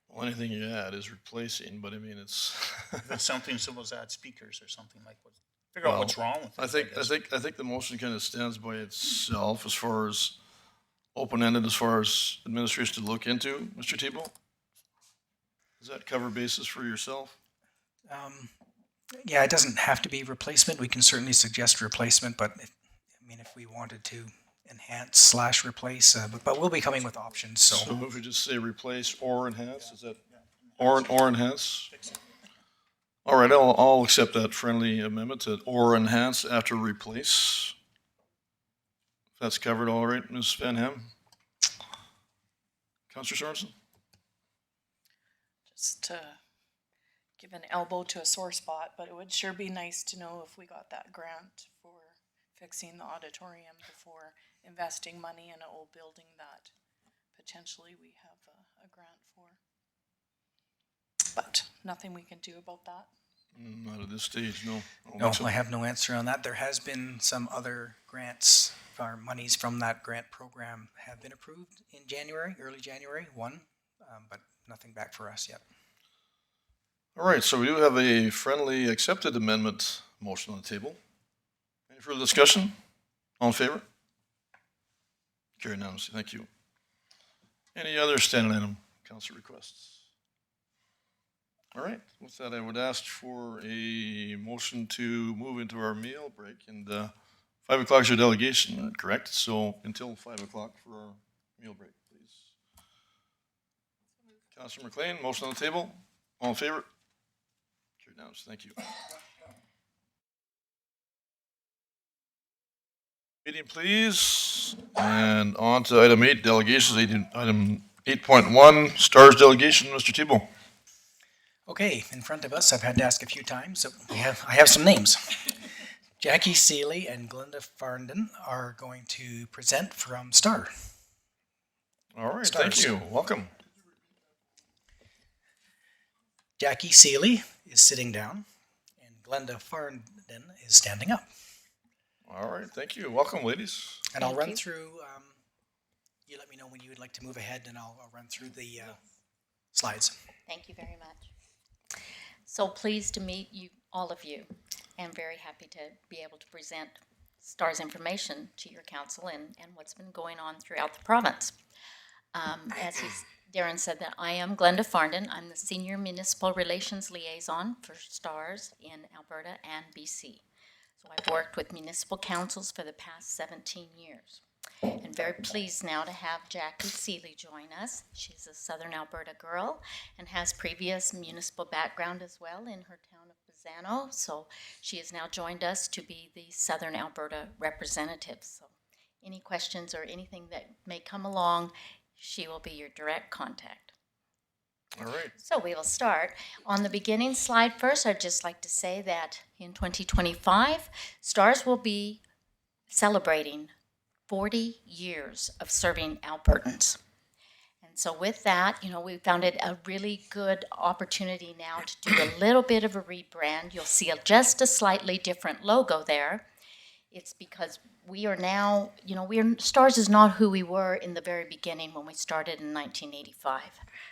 Well, anything you add is replacing, but I mean, it's. If it's something simple as add speakers or something like what, figure out what's wrong with it. I think the motion kind of stands by itself as far as open-ended, as far as administration to look into, Mr. Tebow? Does that cover bases for yourself? Yeah, it doesn't have to be replacement. We can certainly suggest replacement, but if we wanted to enhance / replace, but we'll be coming with options. So if we just say replace or enhance, is that or enhance? All right, I'll accept that friendly amendment to or enhance after replace. If that's covered, all right, Ms. Van Ham. Councilor Sorensen? Just to give an elbow to a sore spot, but it would sure be nice to know if we got that grant for fixing the auditorium before investing money in an old building that potentially we have a grant for. But nothing we can do about that. Not at this stage, no. No, I have no answer on that. There has been some other grants, our monies from that grant program have been approved in January, early January, but nothing back for us yet. All right, so we do have a friendly accepted amendment motion on the table. Any further discussion? All in favor? Carried unanimously, thank you. Any other standing item council requests? All right, with that, I would ask for a motion to move into our meal break, and 5 o'clock is your delegation, correct? So until 5 o'clock for our meal break, please. Councilor McLean, motion on the table. All in favor? Carried unanimously, thank you. Meeting, please. And on to item 8, delegations. Item 8.1, STARS delegation, Mr. Tebow. Okay, in front of us, I've had to ask a few times, so I have some names. Jackie Seeley and Glenda Farndon are going to present from STAR. All right, STARS. thank you. Welcome. Jackie Seeley is sitting down, and Glenda Farndon is standing up. All right, thank you. Welcome, ladies. And I'll run through, you let me know when you would like to move ahead, and I'll run through the slides. Thank you very much. So pleased to meet you, all of you, and very happy to be able to present STARS information to your council and what's been going on throughout the province. As Darren said, that I am Glenda Farndon. I'm the Senior Municipal Relations Liaison for STARS in Alberta and BC. So I've worked with municipal councils for the past 17 years. And very pleased now to have Jackie Seeley join us. She's a Southern Alberta girl and has previous municipal background as well in her town of Bazzano. So she has now joined us to be the Southern Alberta representative. So any questions or anything that may come along, she will be your direct contact. All right. So we will start. On the beginning slide first, I'd just like to say that in 2025, STARS will be celebrating 40 years of serving Albertans. And so with that, we found it a really good opportunity now to do a little bit of a rebrand. You'll see just a slightly different logo there. It's because we are now, STARS is not who we were in the very beginning when we started in 1985.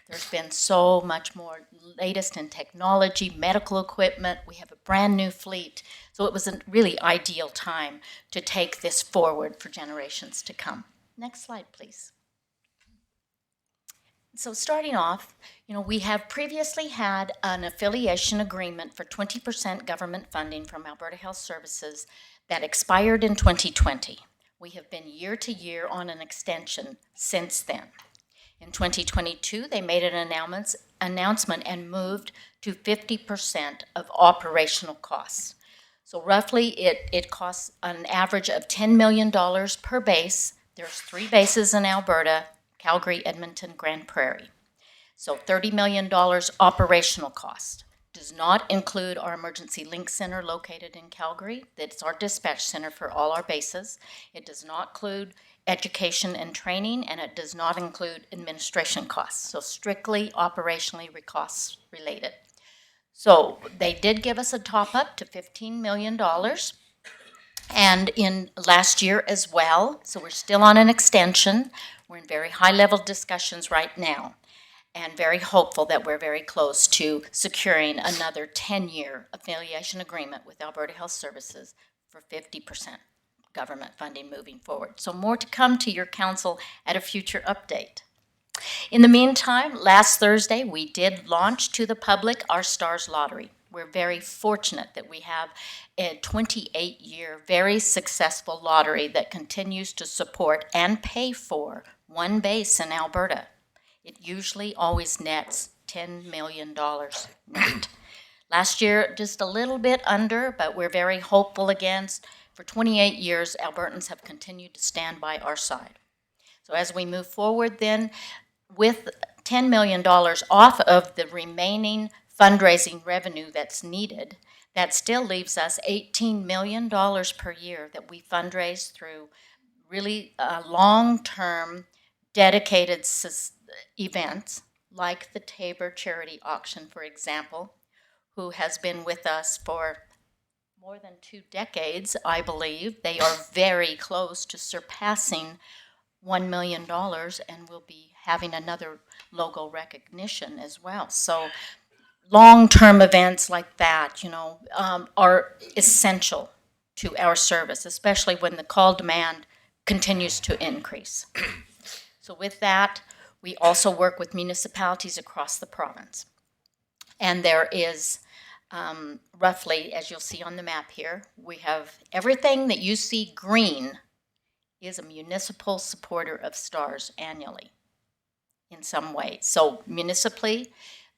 There's been so much more latest in technology, medical equipment. We have a brand new fleet. So it was a really ideal time to take this forward for generations to come. Next slide, please. So starting off, we have previously had an affiliation agreement for 20% government funding from Alberta Health Services that expired in 2020. We have been year to year on an extension since then. In 2022, they made an announcement and moved to 50% of operational costs. So roughly it costs an average of $10 million per base. There's 3 bases in Alberta: Calgary, Edmonton, Grand Prairie. So $30 million operational cost. Does not include our Emergency Link Center located in Calgary. That's our dispatch center for all our bases. It does not include education and training, and it does not include administration costs. So strictly operationally costs related. So they did give us a top up to $15 million. And in last year as well. So we're still on an extension. We're in very high level discussions right now, and very hopeful that we're very close to securing another 10-year affiliation agreement with Alberta Health Services for 50% government funding moving forward. So more to come to your council at a future update. In the meantime, last Thursday, we did launch to the public our STARS lottery. We're very fortunate that we have a 28-year, very successful lottery that continues to support and pay for one base in Alberta. It usually always nets $10 million net. Last year, just a little bit under, but we're very hopeful again. For 28 years, Albertans have continued to stand by our side. So as we move forward then, with $10 million off of the remaining fundraising revenue that's needed, that still leaves us $18 million per year that we fundraise through really long-term dedicated events like the Tabor Charity Auction, for example, who has been with us for more than 2 decades, I believe. They are very close to surpassing $1 million and will be having another logo recognition as well. So long-term events like that, are essential to our service, especially when the call demand continues to increase. So with that, we also work with municipalities across the province. And there is roughly, as you'll see on the map here, we have everything that you see green is a municipal supporter of STARS annually in some way. So municipally,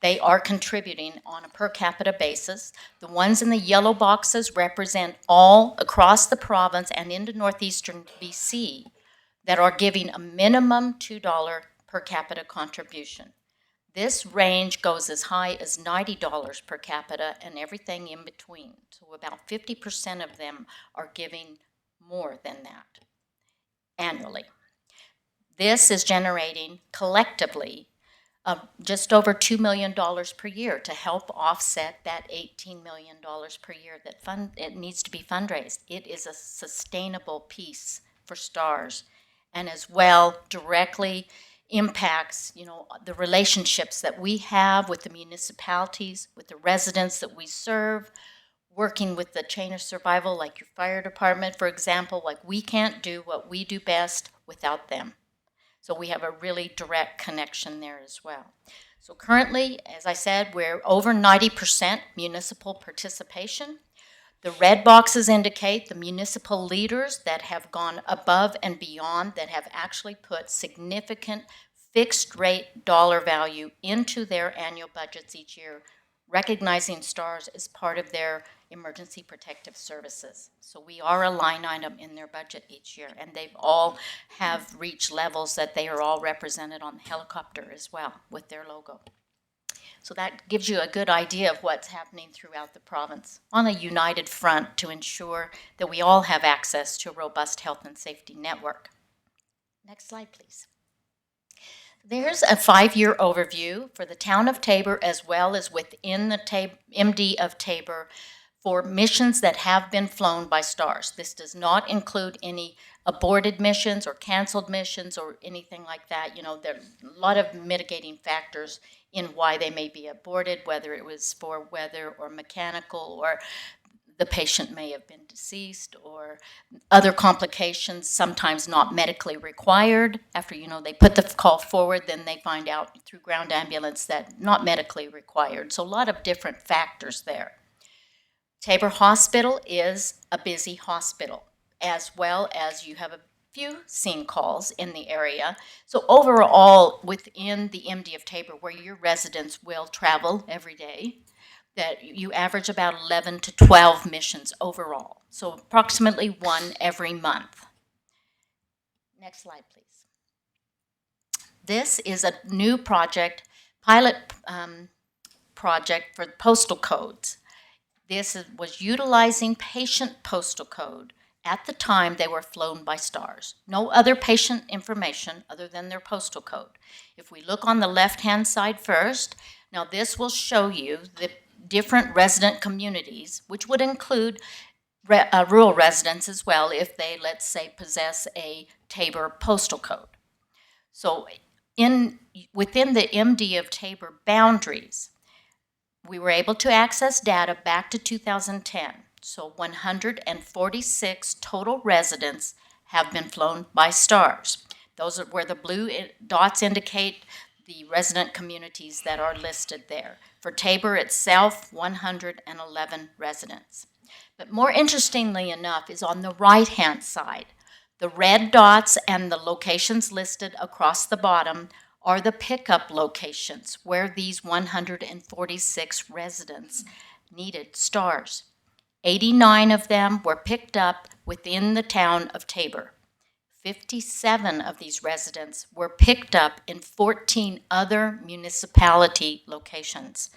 they are contributing on a per capita basis. The ones in the yellow boxes represent all across the province and into northeastern BC that are giving a minimum $2 per capita contribution. This range goes as high as $90 per capita and everything in between. So about 50% of them are giving more than that annually. This is generating collectively just over $2 million per year to help offset that $18 million per year that it needs to be fundraised. It is a sustainable piece for STARS, and as well directly impacts, the relationships that we have with the municipalities, with the residents that we serve, working with the chain of survival, like your fire department, for example. Like, we can't do what we do best without them. So we have a really direct connection there as well. So currently, as I said, we're over 90% municipal participation. The red boxes indicate the municipal leaders that have gone above and beyond, that have actually put significant fixed rate dollar value into their annual budgets each year, recognizing STARS as part of their emergency protective services. So we are a line item in their budget each year, and they've all have reached levels that they are all represented on the helicopter as well with their logo. So that gives you a good idea of what's happening throughout the province on a united front to ensure that we all have access to a robust health and safety network. Next slide, please. There's a 5-year overview for the town of Tabor, as well as within the MD of Tabor, for missions that have been flown by STARS. This does not include any aborted missions or canceled missions or anything like that. You know, there are a lot of mitigating factors in why they may be aborted, whether it was for weather or mechanical, or the patient may have been deceased, or other complications, sometimes not medically required. After, you know, they put the call forward, then they find out through ground ambulance that not medically required. So a lot of different factors there. Tabor Hospital is a busy hospital, as well as you have a few scene calls in the area. So overall, within the MD of Tabor, where your residents will travel every day, that you average about 11 to 12 missions overall. So approximately one every month. Next slide, please. This is a new project, pilot project for postal codes. This was utilizing patient postal code at the time they were flown by STARS. No other patient information other than their postal code. If we look on the left-hand side first, now this will show you the different resident communities, which would include rural residents as well if they, let's say, possess a Tabor postal code. So within the MD of Tabor boundaries, we were able to access data back to 2010. So 146 total residents have been flown by STARS. Those are where the blue dots indicate the resident communities that are listed there. For Tabor itself, 111 residents. But more interestingly enough is on the right-hand side. The red dots and the locations listed across the bottom are the pickup locations where these 146 residents needed STARS. 89 of them were picked up within the town of Tabor. 57 of these residents were picked up in 14 other municipality locations.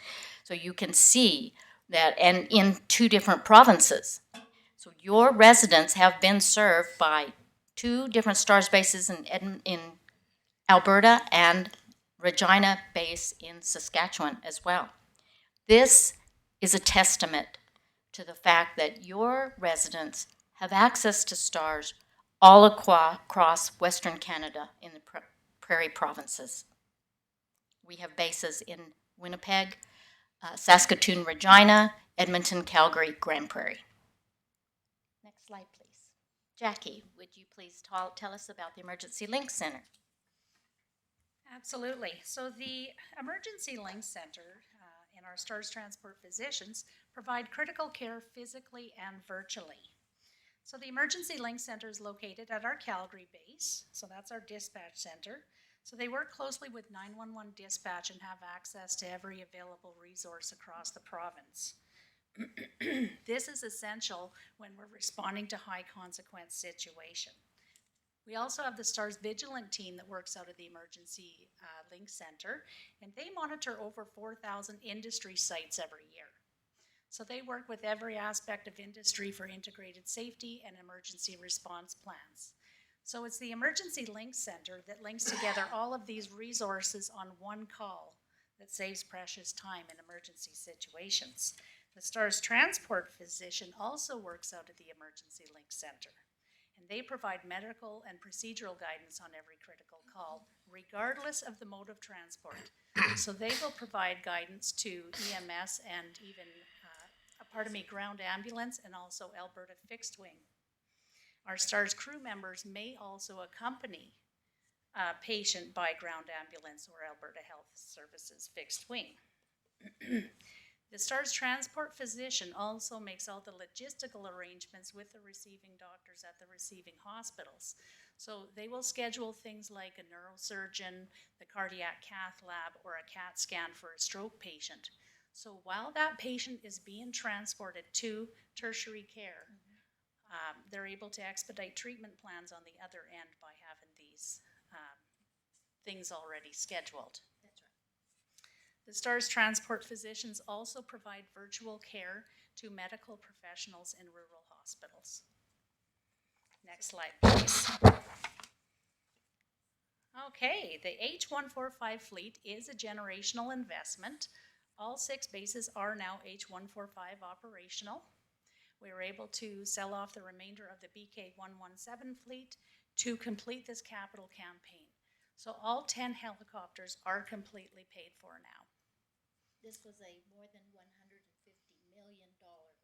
So you can see that, and in 2 different provinces. So your residents have been served by 2 different STARS bases in Alberta and Regina base in Saskatchewan as well. This is a testament to the fact that your residents have access to STARS all across Western Canada in the prairie provinces. We have bases in Winnipeg, Saskatoon, Regina, Edmonton, Calgary, Grand Prairie. Next slide, please. Jackie, would you please tell us about the Emergency Link Center? Absolutely. So the Emergency Link Center and our STARS Transport physicians provide critical care physically and virtually. So the Emergency Link Center is located at our Calgary base. So that's our dispatch center. So they work closely with 911 dispatch and have access to every available resource across the province. This is essential when we're responding to high consequence situation. We also have the STARS Vigilant team that works out of the Emergency Link Center, and they monitor over 4,000 industry sites every year. So they work with every aspect of industry for integrated safety and emergency response plans. So it's the Emergency Link Center that links together all of these resources on one call that saves precious time in emergency situations. The STARS Transport physician also works out of the Emergency Link Center, and they provide medical and procedural guidance on every critical call, regardless of the mode of transport. So they will provide guidance to EMS and even ground ambulance, and also Alberta Fixed Wing. Our STARS crew members may also accompany a patient by ground ambulance or Alberta Health Services Fixed Wing. The STARS Transport physician also makes all the logistical arrangements with the receiving doctors at the receiving hospitals. So they will schedule things like a neurosurgeon, the cardiac cath lab, or a CAT scan for a stroke patient. So while that patient is being transported to tertiary care, they're able to expedite treatment plans on the other end by having these things already scheduled. That's right. The STARS Transport physicians also provide virtual care to medical professionals in rural hospitals. Next slide, please. Okay, the H145 fleet is a generational investment. All 6 bases are now H145 operational. We were able to sell off the remainder of the BK 117 fleet to complete this capital campaign. So all 10 helicopters are completely paid for now. This was a more than $150 million capital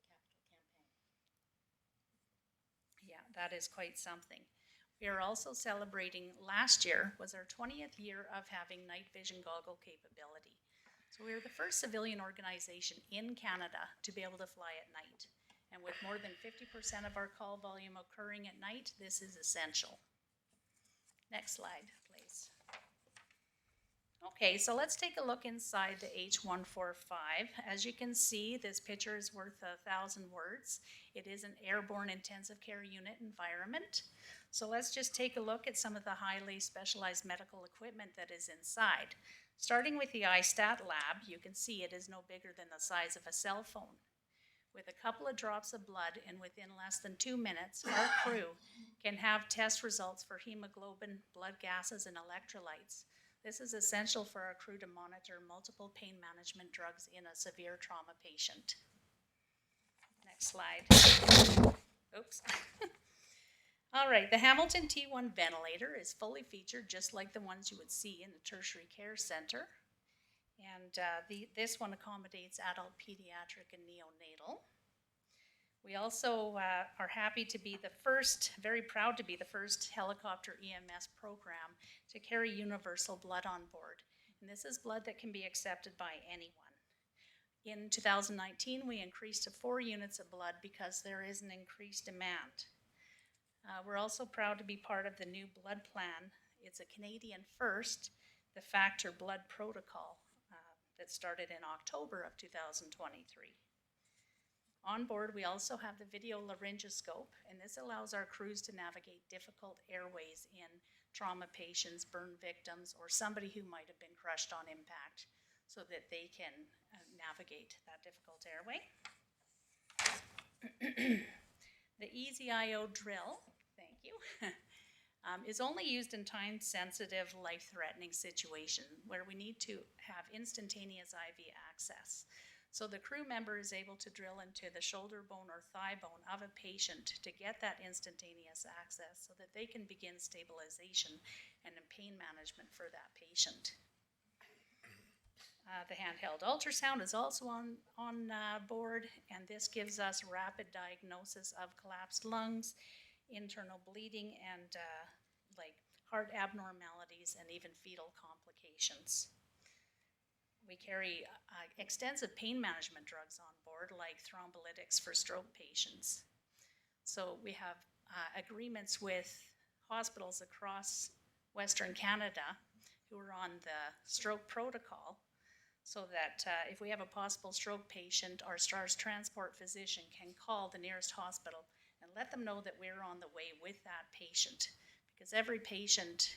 campaign. Yeah, that is quite something. We are also celebrating, last year was our 20th year of having night vision goggle capability. So we are the first civilian organization in Canada to be able to fly at night. And with more than 50% of our call volume occurring at night, this is essential. Next slide, please. Okay, so let's take a look inside the H145. As you can see, this picture is worth 1,000 words. It is an airborne intensive care unit environment. So let's just take a look at some of the highly specialized medical equipment that is inside. Starting with the iStat lab, you can see it is no bigger than the size of a cell phone. With a couple of drops of blood and within less than 2 minutes, our crew can have test results for hemoglobin, blood gases, and electrolytes. This is essential for our crew to monitor multiple pain management drugs in a severe trauma patient. Next slide. Oops. All right, the Hamilton T1 ventilator is fully featured just like the ones you would see in the tertiary care center. And this one accommodates adult, pediatric, and neonatal. We also are happy to be the first, very proud to be the first helicopter EMS program to carry universal blood on board. And this is blood that can be accepted by anyone. In 2019, we increased to 4 units of blood because there is an increased demand. We're also proud to be part of the new blood plan. It's a Canadian first, the Factor Blood Protocol that started in October of 2023. On board, we also have the video laryngoscope, and this allows our crews to navigate difficult airways in trauma patients, burn victims, or somebody who might have been crushed on impact so that they can navigate that difficult airway. The EZ-IO drill, thank you, is only used in time-sensitive, life-threatening situations where we need to have instantaneous IV access. So the crew member is able to drill into the shoulder bone or thigh bone of a patient to get that instantaneous access so that they can begin stabilization and pain management for that patient. The handheld ultrasound is also on board, and this gives us rapid diagnosis of collapsed lungs, internal bleeding, and like heart abnormalities and even fetal complications. We carry extensive pain management drugs on board, like thrombolytics for stroke patients. So we have agreements with hospitals across Western Canada who are on the stroke protocol, so that if we have a possible stroke patient, our STARS transport physician can call the nearest hospital and let them know that we're on the way with that patient. Because every patient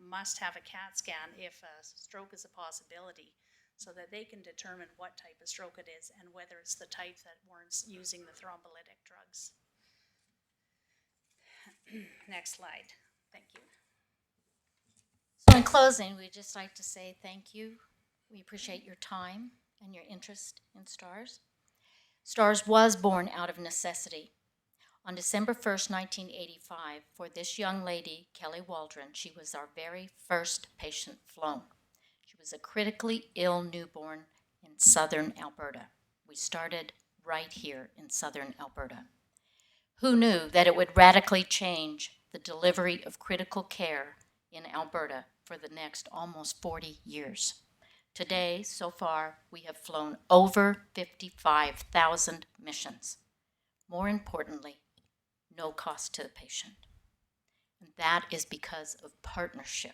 must have a CAT scan if a stroke is a possibility, so that they can determine what type of stroke it is and whether it's the type that warrants using the thrombolytic drugs. Next slide. Thank you. So in closing, we'd just like to say thank you. We appreciate your time and your interest in STARS. STARS was born out of necessity. On December 1st, 1985, for this young lady, Kelly Waldron, she was our very first patient flown. She was a critically ill newborn in southern Alberta. We started right here in southern Alberta. Who knew that it would radically change the delivery of critical care in Alberta for the next almost 40 years? Today, so far, we have flown over 55,000 missions. More importantly, no cost to the patient. And that is because of partnership.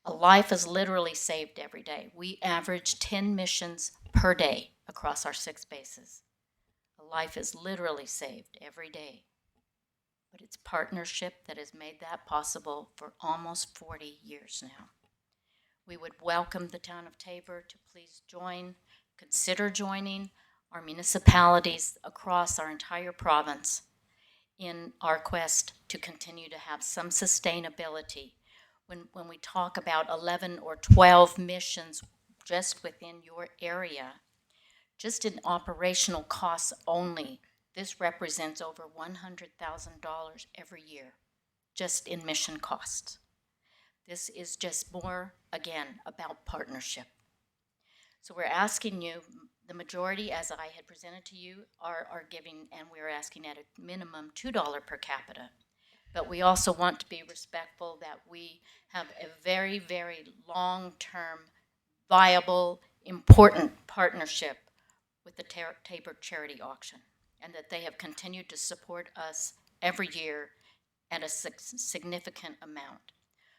A life is literally saved every day. We average 10 missions per day across our 6 bases. A life is literally saved every day. But it's partnership that has made that possible for almost 40 years now. We would welcome the town of Taber to please consider joining our municipalities across our entire province in our quest to continue to have some sustainability. When we talk about 11 or 12 missions just within your area, just in operational costs only, This represents over $100,000 every year, just in mission costs. This is just more, again, about partnership. So we're asking you, the majority, as I had presented to you, are giving, and we're asking at a minimum $2 per capita. But we also want to be respectful that we have a very, very long-term, viable, important partnership with the Tabor Charity Auction, and that they have continued to support us every year at a significant amount.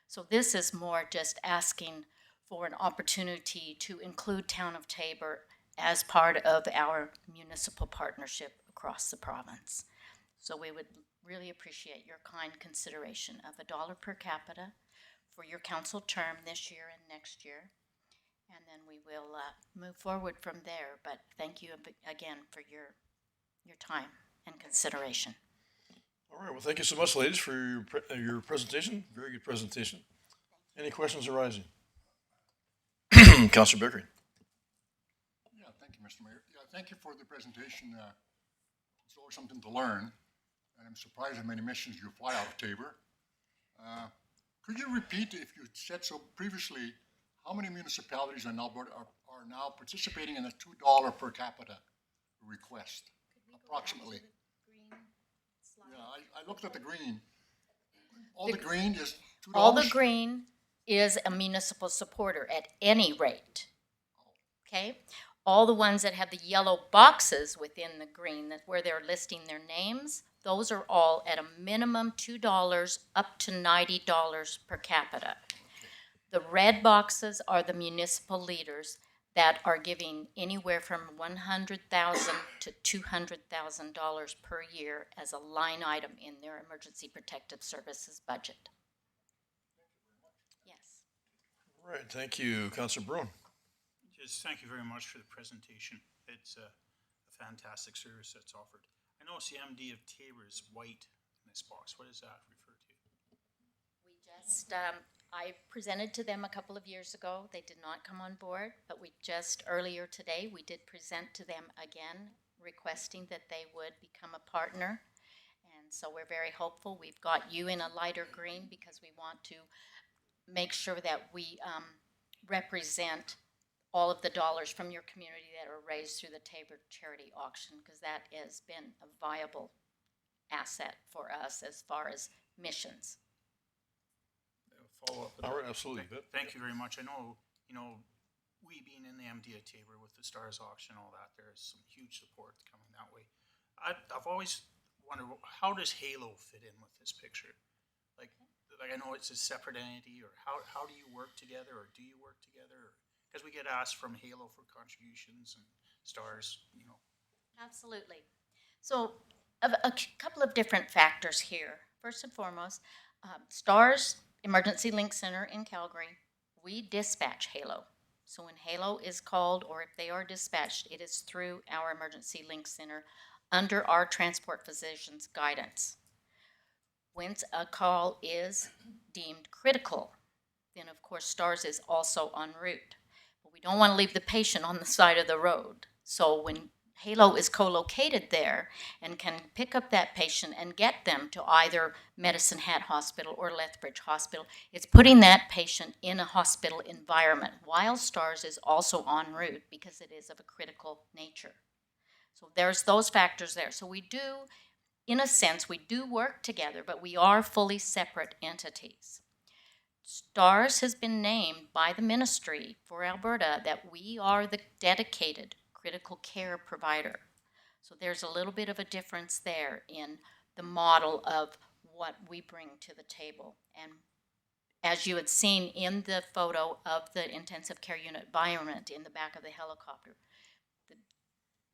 So this is more just asking for an opportunity to include Town of Tabor as part of our municipal partnership across the province. So we would really appreciate your kind consideration of $1 per capita for your council term this year and next year. And then we will move forward from there. But thank you again for your time and consideration. All right, well, thank you so much, ladies, for your presentation. Very good presentation. Any questions arising? Councillor Bickering. Yeah, thank you, Mr. Mayor. Yeah, thank you for the presentation. It's always something to learn, and I'm surprised at many missions you fly out of Tabor. Could you repeat, if you said so previously, how many municipalities in Alberta are now participating in a $2 per capita request, approximately? Yeah, I looked at the green. All the green is $2? All the green is a municipal supporter at any rate. Okay? All the ones that have the yellow boxes within the green, that where they're listing their names, those are all at a minimum $2 up to $90 per capita. The red boxes are the municipal leaders that are giving anywhere from $100,000 to $200,000 per year as a line item in their Emergency Protective Services budget. Yes. All right, thank you, Councillor Brown. Just thank you very much for the presentation. It's a fantastic service that's offered. I notice the MD of Tabor is white in this box. What does that refer to? We just, I presented to them a couple of years ago. They did not come on board, but we just earlier today, we did present to them again, requesting that they would become a partner. And so we're very hopeful. We've got you in a lighter green because we want to make sure that we represent all of the dollars from your community that are raised through the Tabor Charity Auction, because that has been a viable asset for us as far as missions. Follow up. All right, absolutely. Thank you very much. I know, we being in the MD of Tabor with the Stars auction and all that, there is some huge support coming that way. I've always wondered, how does Halo fit in with this picture? Like I know it's a separate entity, or how do you work together, or do you work together? Because we get asked from Halo for contributions and Stars, Absolutely. So a couple of different factors here. First and foremost, Stars Emergency Link Center in Calgary, we dispatch Halo. So when Halo is called, or if they are dispatched, it is through our Emergency Link Center under our transport physician's guidance. Once a call is deemed critical, then of course Stars is also en route. But we don't want to leave the patient on the side of the road. So when Halo is co-located there and can pick up that patient and get them to either Medicine Hat Hospital or Lethbridge Hospital, it's putting that patient in a hospital environment while Stars is also en route because it is of a critical nature. So there's those factors there. So we do, in a sense, we do work together, but we are fully separate entities. Stars has been named by the ministry for Alberta that we are the dedicated critical care provider. So there's a little bit of a difference there in the model of what we bring to the table. And as you had seen in the photo of the intensive care unit environment in the back of the helicopter,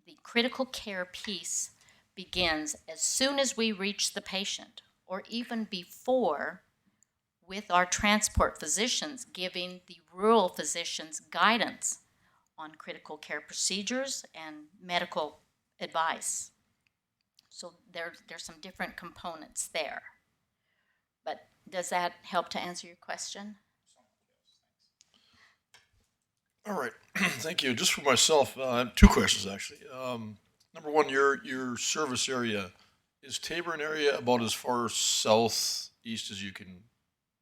the critical care piece begins as soon as we reach the patient, or even before, with our transport physicians giving the rural physicians guidance on critical care procedures and medical advice. So there's some different components there. But does that help to answer your question? All right, thank you. Just for myself, I have two questions actually. Number one, your service area, is Tabor an area about as far southeast as you can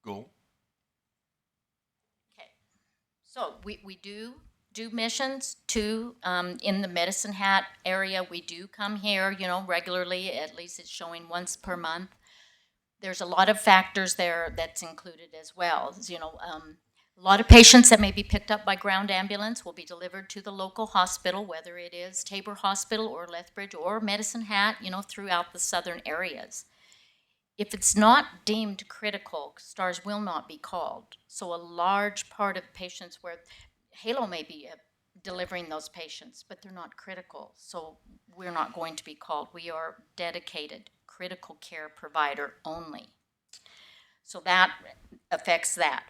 go? Okay. So we do missions too, in the Medicine Hat area. We do come here, you know, regularly, at least it's showing once per month. There's a lot of factors there that's included as well. You know, a lot of patients that may be picked up by ground ambulance will be delivered to the local hospital, whether it is Tabor Hospital or Lethbridge or Medicine Hat, you know, throughout the southern areas. If it's not deemed critical, STARS will not be called. So a large part of patients where Halo may be delivering those patients, but they're not critical. So we're not going to be called. We are dedicated critical care provider only. So that affects that.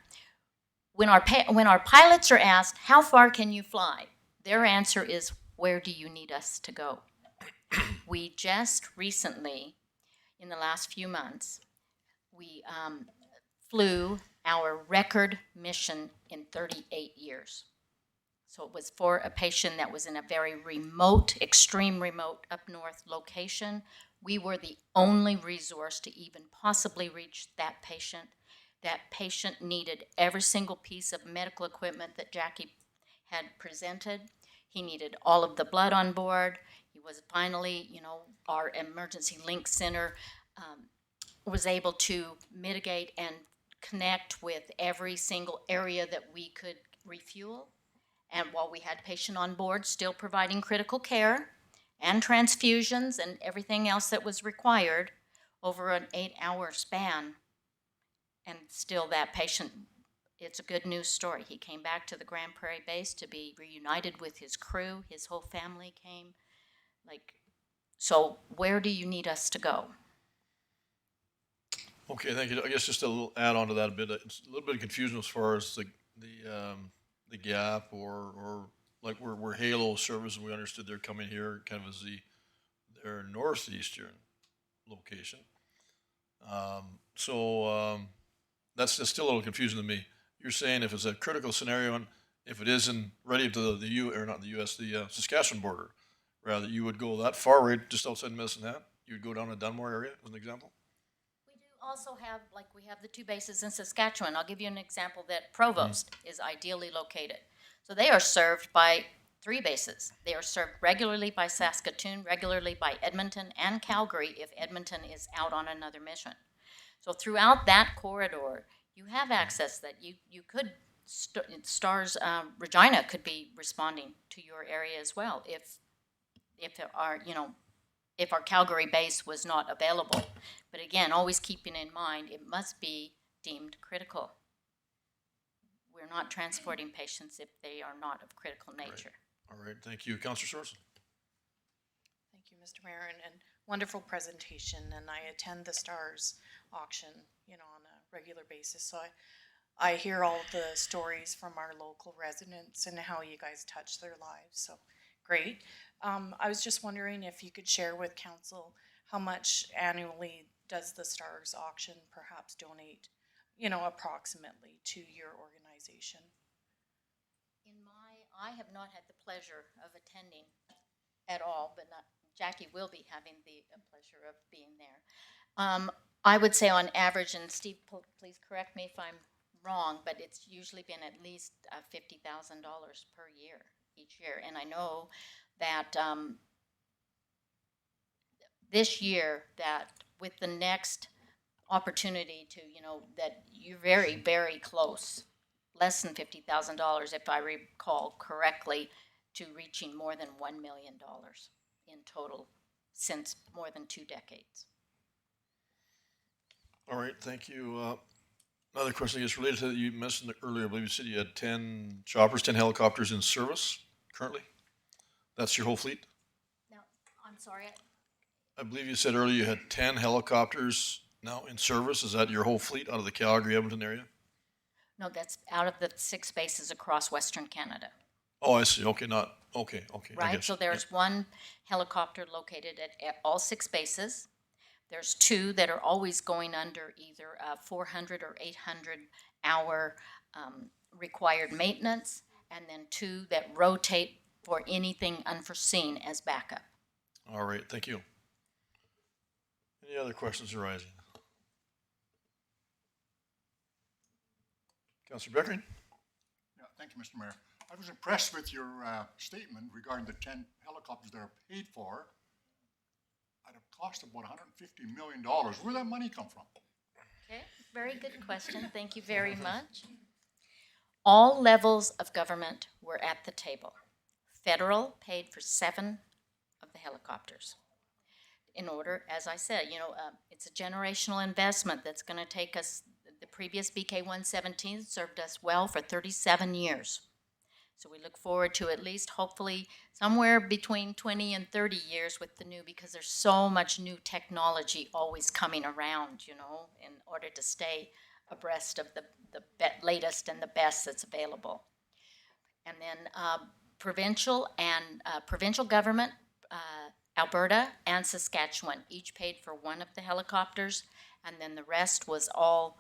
When our pilots are asked, how far can you fly? Their answer is, where do you need us to go? We just recently, in the last few months, we flew our record mission in 38 years. So it was for a patient that was in a very remote, extreme remote up north location. We were the only resource to even possibly reach that patient. That patient needed every single piece of medical equipment that Jackie had presented. He needed all of the blood on board. He was finally, you know, our emergency link center was able to mitigate and connect with every single area that we could refuel. And while we had patient on board, still providing critical care and transfusions and everything else that was required over an 8-hour span. And still that patient, it's a good news story. He came back to the Grand Prairie base to be reunited with his crew. His whole family came. So where do you need us to go? Okay, thank you. I guess just a little add on to that a bit. It's a little bit of confusion as far as the gap or like where Halo service, and we understood they're coming here kind of as their northeastern location. That's just still a little confusing to me. You're saying if it's a critical scenario and if it isn't ready to the Saskatchewan border, rather you would go that far, right, just outside Medicine Hat? You would go down to Dunmore area as an example? We do also have, like we have the 2 bases in Saskatchewan. I'll give you an example that Provost is ideally located. So they are served by 3 bases. They are served regularly by Saskatoon, regularly by Edmonton, and Calgary if Edmonton is out on another mission. So throughout that corridor, you have access that you could, STARS Regina could be responding to your area as well if our Calgary base was not available. But again, always keeping in mind, it must be deemed critical. We're not transporting patients if they are not of critical nature. All right, thank you. Councillor Sorensen. Thank you, Mr. Mayor, and wonderful presentation. And I attend the STARS auction, you know, on a regular basis. So I hear all the stories from our local residents and how you guys touch their lives. So great. I was just wondering if you could share with council how much annually does the STARS auction perhaps donate, you know, approximately to your organization? I have not had the pleasure of attending at all, but Jackie will be having the pleasure of being there. I would say on average, and Steve, please correct me if I'm wrong, but it's usually been at least $50,000 per year each year. And I know that this year, that with the next opportunity to, you know, that you're very, very close, less than $50,000, if I recall correctly, to reaching more than $1 million in total since more than 2 decades. All right, thank you. Another question, I guess, related to that, you mentioned earlier, I believe you said you had 10 choppers, 10 helicopters in service currently? That's your whole fleet? No, I'm sorry. I believe you said earlier you had 10 helicopters now in service. Is that your whole fleet out of the Calgary, Edmonton area? No, that's out of the 6 bases across Western Canada. Oh, I see. Okay, okay. Right, so there's 1 helicopter located at all 6 bases. There's 2 that are always going under either a 400 or 800 hour required maintenance, and then 2 that rotate for anything unforeseen as backup. All right, thank you. Any other questions arising? Councillor Beckering? Yeah, thank you, Mr. Mayor. I was impressed with your statement regarding the 10 helicopters that are paid for at a cost of about $150 million. Where'd that money come from? Okay, very good question. Thank you very much. All levels of government were at the table. Federal paid for 7 of the helicopters. In order, as I said, it's a generational investment that's going to take us. The previous BK-117 served us well for 37 years. So we look forward to at least, hopefully, somewhere between 20 and 30 years with the new, because there's so much new technology always coming around, in order to stay abreast of the latest and the best that's available. And then provincial government, Alberta and Saskatchewan each paid for 1 of the helicopters, and then the rest was all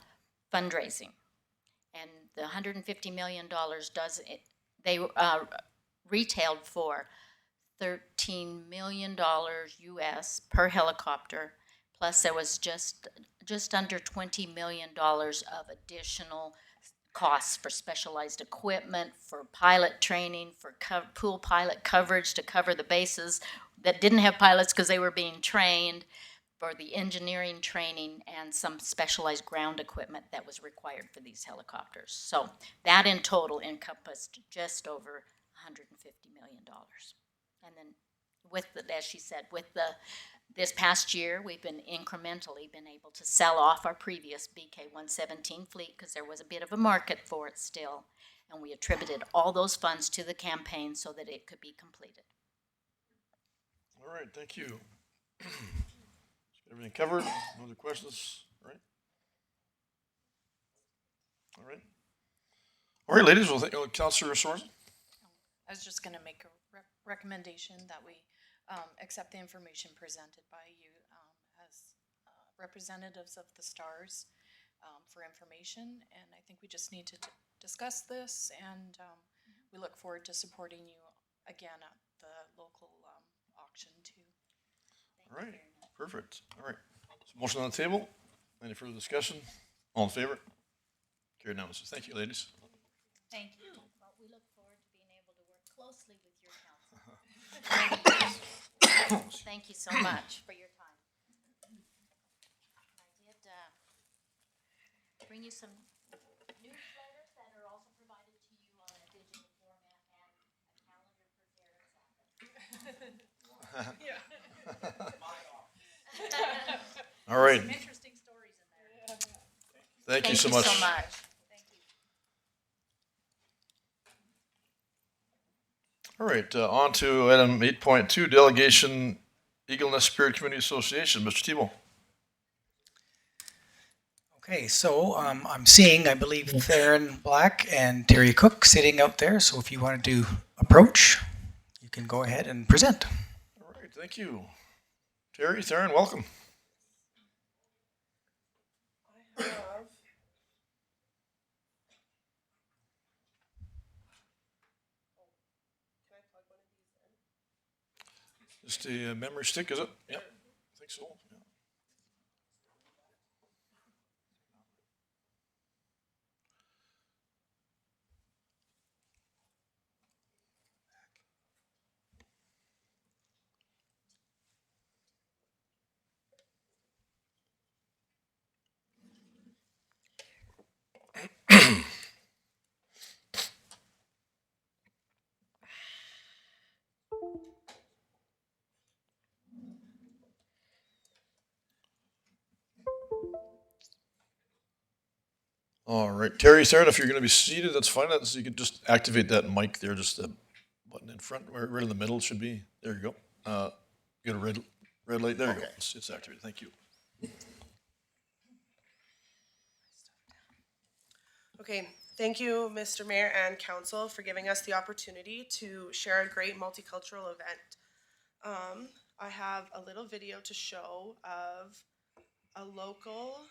fundraising. And the $150 million they retailed for $13 million US per helicopter, plus there was just under $20 million of additional costs for specialized equipment, for pilot training, for pool pilot coverage to cover the bases that didn't have pilots because they were being trained, for the engineering training, and some specialized ground equipment that was required for these helicopters. So that in total encompassed just over $150 million. And then as she said, this past year, we've been incrementally able to sell off our previous BK-117 fleet because there was a bit of a market for it still, and we attributed all those funds to the campaign so that it could be completed. All right, thank you. Everything covered? No other questions? All right. All right. All right, ladies, well, thank you. Councillor Sorensen? I was just going to make a recommendation that we accept the information presented by you as representatives of the STARS for information. And I think we just need to discuss this, and we look forward to supporting you again at the local auction too. All right, perfect. All right. So motion on the table. Any further discussion? All in favor? Carried unanimously. Thank you, ladies. Thank you. Well, we look forward to being able to work closely with your council. Thank you so much for your time. I did bring you some newsletters that are also provided to you on a digital format, and a calendar for Darren's Yeah. All right. Some interesting stories in there. Thank you so much. Thank you so much. Thank you. All right, on to item 8.2, delegation Eagle Nest Spirit Community Association. Mr. Tebow. Okay, so I'm seeing, I believe, Theron Black and Terry Cook sitting out there. So if you wanted to approach, you can go ahead and present. All right, thank you. Terry, Theron, welcome. Just a memory stick, is it? Yep, I think so. Yeah. All right, Terry, Theron, if you're going to be seated, that's fine. So you can just activate that mic there, just the button in front, right in the middle it should be. There you go. You got a red light. There you go. It's activated. Thank you. Okay, thank you, Mr. Mayor and Council, for giving us the opportunity to share a great multicultural event. I have a little video to show of a local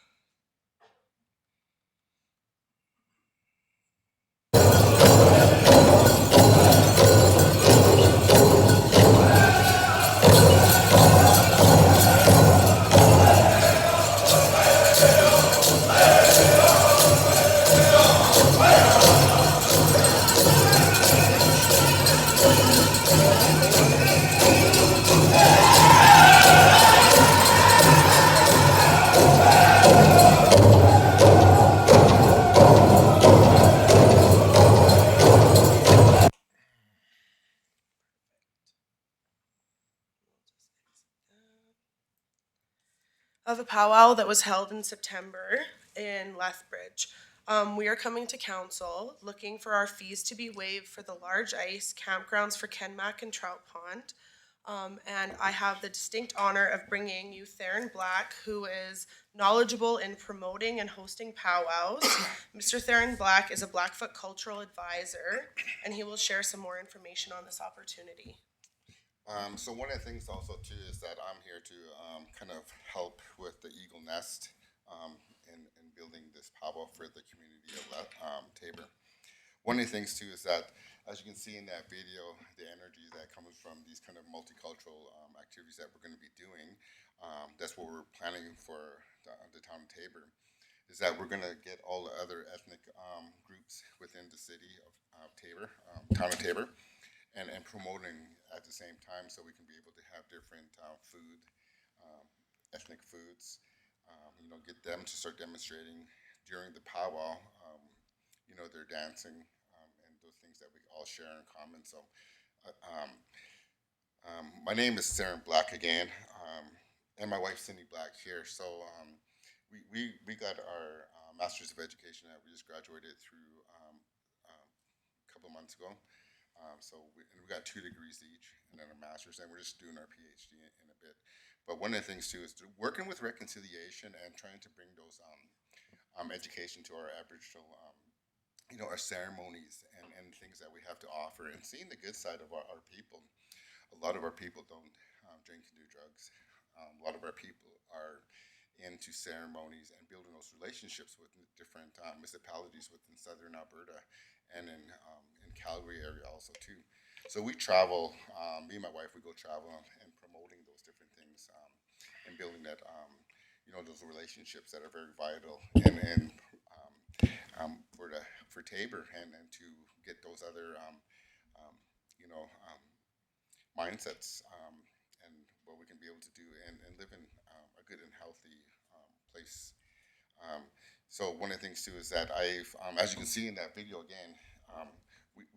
of a powwow that was held in September in Lethbridge. We are coming to council looking for our fees to be waived for the large ice campgrounds for Kenmack and Trout Pond. And I have the distinct honor of bringing you Theron Black, who is knowledgeable in promoting and hosting powwows. Mr. Theron Black is a Blackfoot cultural advisor, and he will share some more information on this opportunity. So one of the things also too is that I'm here to kind of help with the Eagle Nest in building this powwow for the community of Taber. One of the things too is that, as you can see in that video, the energy that comes from these kind of multicultural activities that we're going to be doing, that's what we're planning for the town of Taber, is that we're going to get all the other ethnic groups within the city of Taber, town of Taber, and promoting at the same time, so we can be able to have different food, ethnic foods, get them to start demonstrating during the powwow, their dancing, and those things that we all share in common. So my name is Theron Black again, and my wife Cindy Black here. So we got our Master's of Education that we just graduated through a couple of months ago. So we got 2 degrees each, and then a master's, and we're just doing our PhD in a bit. But one of the things too is working with reconciliation and trying to bring those education to our Aboriginal, our ceremonies and things that we have to offer, and seeing the good side of our people. A lot of our people don't drink and do drugs. A lot of our people are into ceremonies and building those relationships with different municipalities within southern Alberta and in Calgary area also too. So we travel, me and my wife, we go travel and promoting those different things and building that, those relationships that are very vital and for Taber and to get those other, mindsets and what we can be able to do and live in a good and healthy place. So one of the things too is that I've, as you can see in that video again,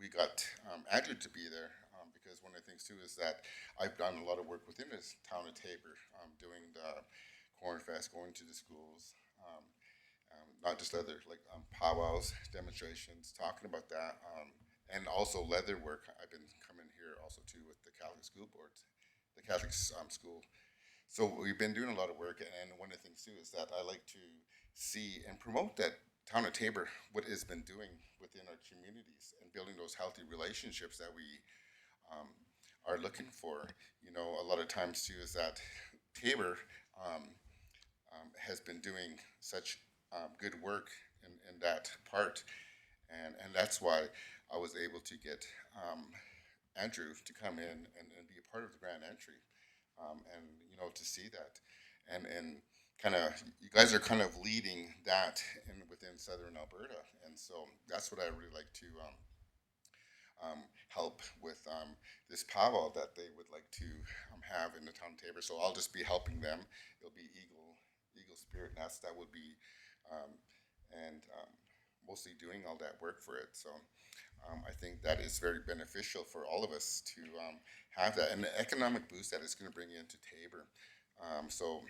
we got Andrew to be there because one of the things too is that I've done a lot of work within this town of Taber, doing the Corn Fest, going to the schools, not just other like powwows, demonstrations, talking about that, and also leather work. I've been coming here also too with the Catholic school boards, the Catholic school. So we've been doing a lot of work, and one of the things too is that I like to see and promote that town of Taber, what it's been doing within our communities and building those healthy relationships that we are looking for. A lot of times too is that Taber has been doing such good work in that part, and that's why I was able to get Andrew to come in and be a part of the grand entry, and to see that, and kind of you guys are kind of leading that within southern Alberta, and so that's what I really like to help with this powwow that they would like to have in the town of Taber. So I'll just be helping them. It'll be Eagle Spirit Nest that would be and mostly doing all that work for it. So I think that is very beneficial for all of us to have that, and the economic boost that it's going to bring into Taber. So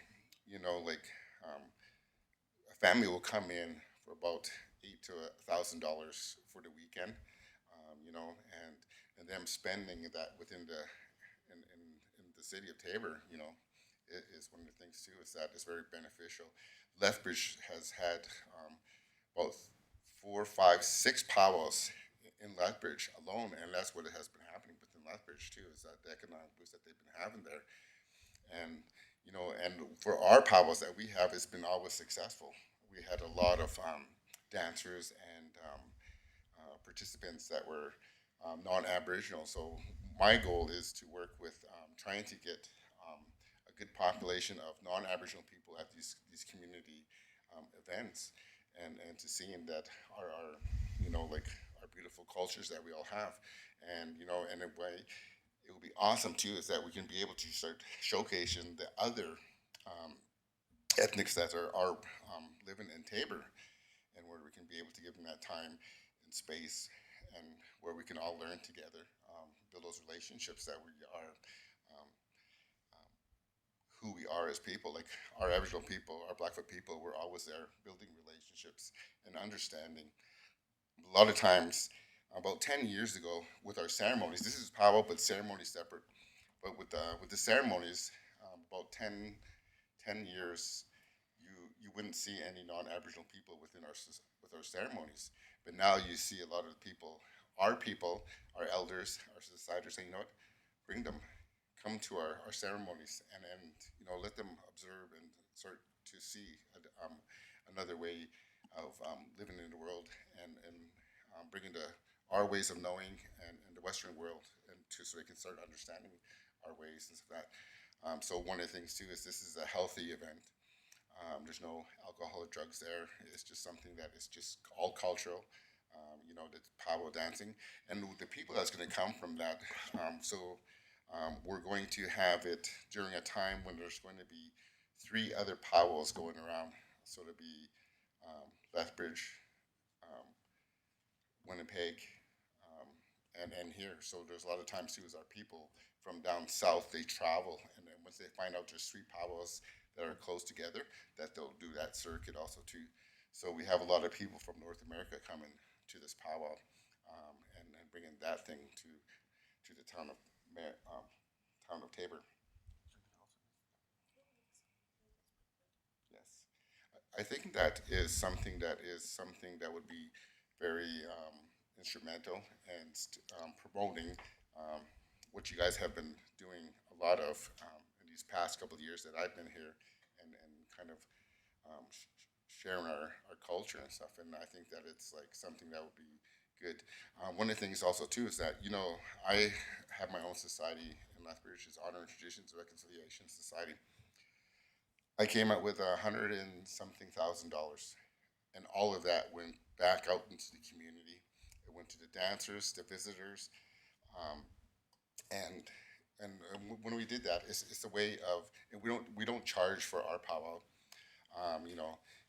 a family will come in for about $8,000 to $1,000 for the weekend, and them spending that within in the city of Taber, is one of the things too, is that it's very beneficial. Lethbridge has had about 4, 5, 6 powwows in Lethbridge alone, and that's what has been happening within Lethbridge too, is that the economic boost that they've been having there. And and for our powwows that we have, it's been always successful. We had a lot of dancers and participants that were non-Aboriginal. So my goal is to work with trying to get a good population of non-Aboriginal people at these community events, and to seeing that our our beautiful cultures that we all have, and in a way, it would be awesome too is that we can be able to start showcasing the other ethnics that are living in Taber, and where we can be able to give them that time and space, and where we can all learn together, build those relationships that we are who we are as people. Like our Aboriginal people, our Blackfoot people, we're always there building relationships and understanding. A lot of times, about 10 years ago, with our ceremonies, this is powwow, but ceremonies separate. But with the ceremonies, about 10 years, you wouldn't see any non-Aboriginal people with our ceremonies. But now you see a lot of people, our elders, our society are saying, you know what, bring them, come to our ceremonies and let them observe and start to see another way of living in the world and bringing our ways of knowing and the Western world so they can start understanding our ways and stuff like that. So one of the things too is this is a healthy event. There's no alcohol or drugs there. It's just something that is just all cultural. The powwow dancing, and the people that's going to come from that. We're going to have it during a time when there's going to be 3 other powwows going around. So it'll be Lethbridge, Winnipeg, and here. So there's a lot of times too is our people from down south, they travel, and then once they find out there's 3 powwows that are close together, that they'll do that circuit also too. So we have a lot of people from North America coming to this powwow and bringing that thing to the town of Taber. Yes, I think that is something that would be very instrumental and promoting what you guys have been doing a lot of in these past couple of years that I've been here and kind of sharing our culture and stuff. And I think that it's like something that would be good. One of the things also too is that, I have my own society in Lethbridge, it's Honor and Traditions Reconciliation Society. I came up with $100,000 and something, and all of that went back out into the community. It went to the dancers, the visitors, and when we did that, it's a way of, and we don't charge for our powwow.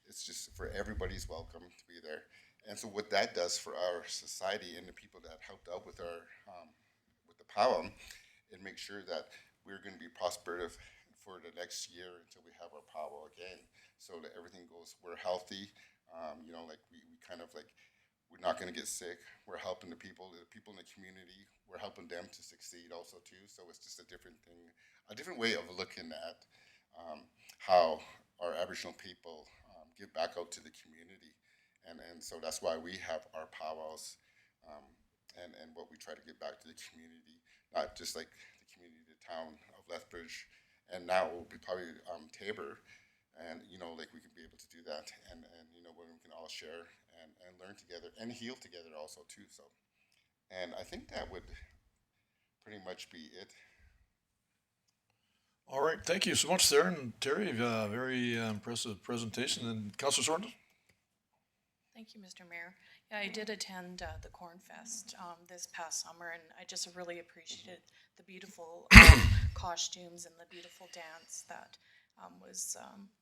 It's just for everybody's welcome to be there. And so what that does for our society and the people that helped out with our with the powwow, it makes sure that we're going to be prosperative for the next year until we have our powwow again, so that everything goes. We're healthy. We kind of like we're not going to get sick. We're helping the people in the community. We're helping them to succeed also too. So it's just a different thing, a different way of looking at how our Aboriginal people give back out to the community. And so that's why we have our powwows and what we try to give back to the community, not just like the community, the town of Lethbridge, and now it will be probably Taber, and we can be able to do that, and when we can all share and learn together and heal together also too. So, and I think that would pretty much be it. All right, thank you so much, Sarah and Terry. Very impressive presentation. And Councilor Sorrento? Thank you, Mr. Mayor. Yeah, I did attend the Corn Fest this past summer, and I just really appreciated the beautiful costumes and the beautiful dance that was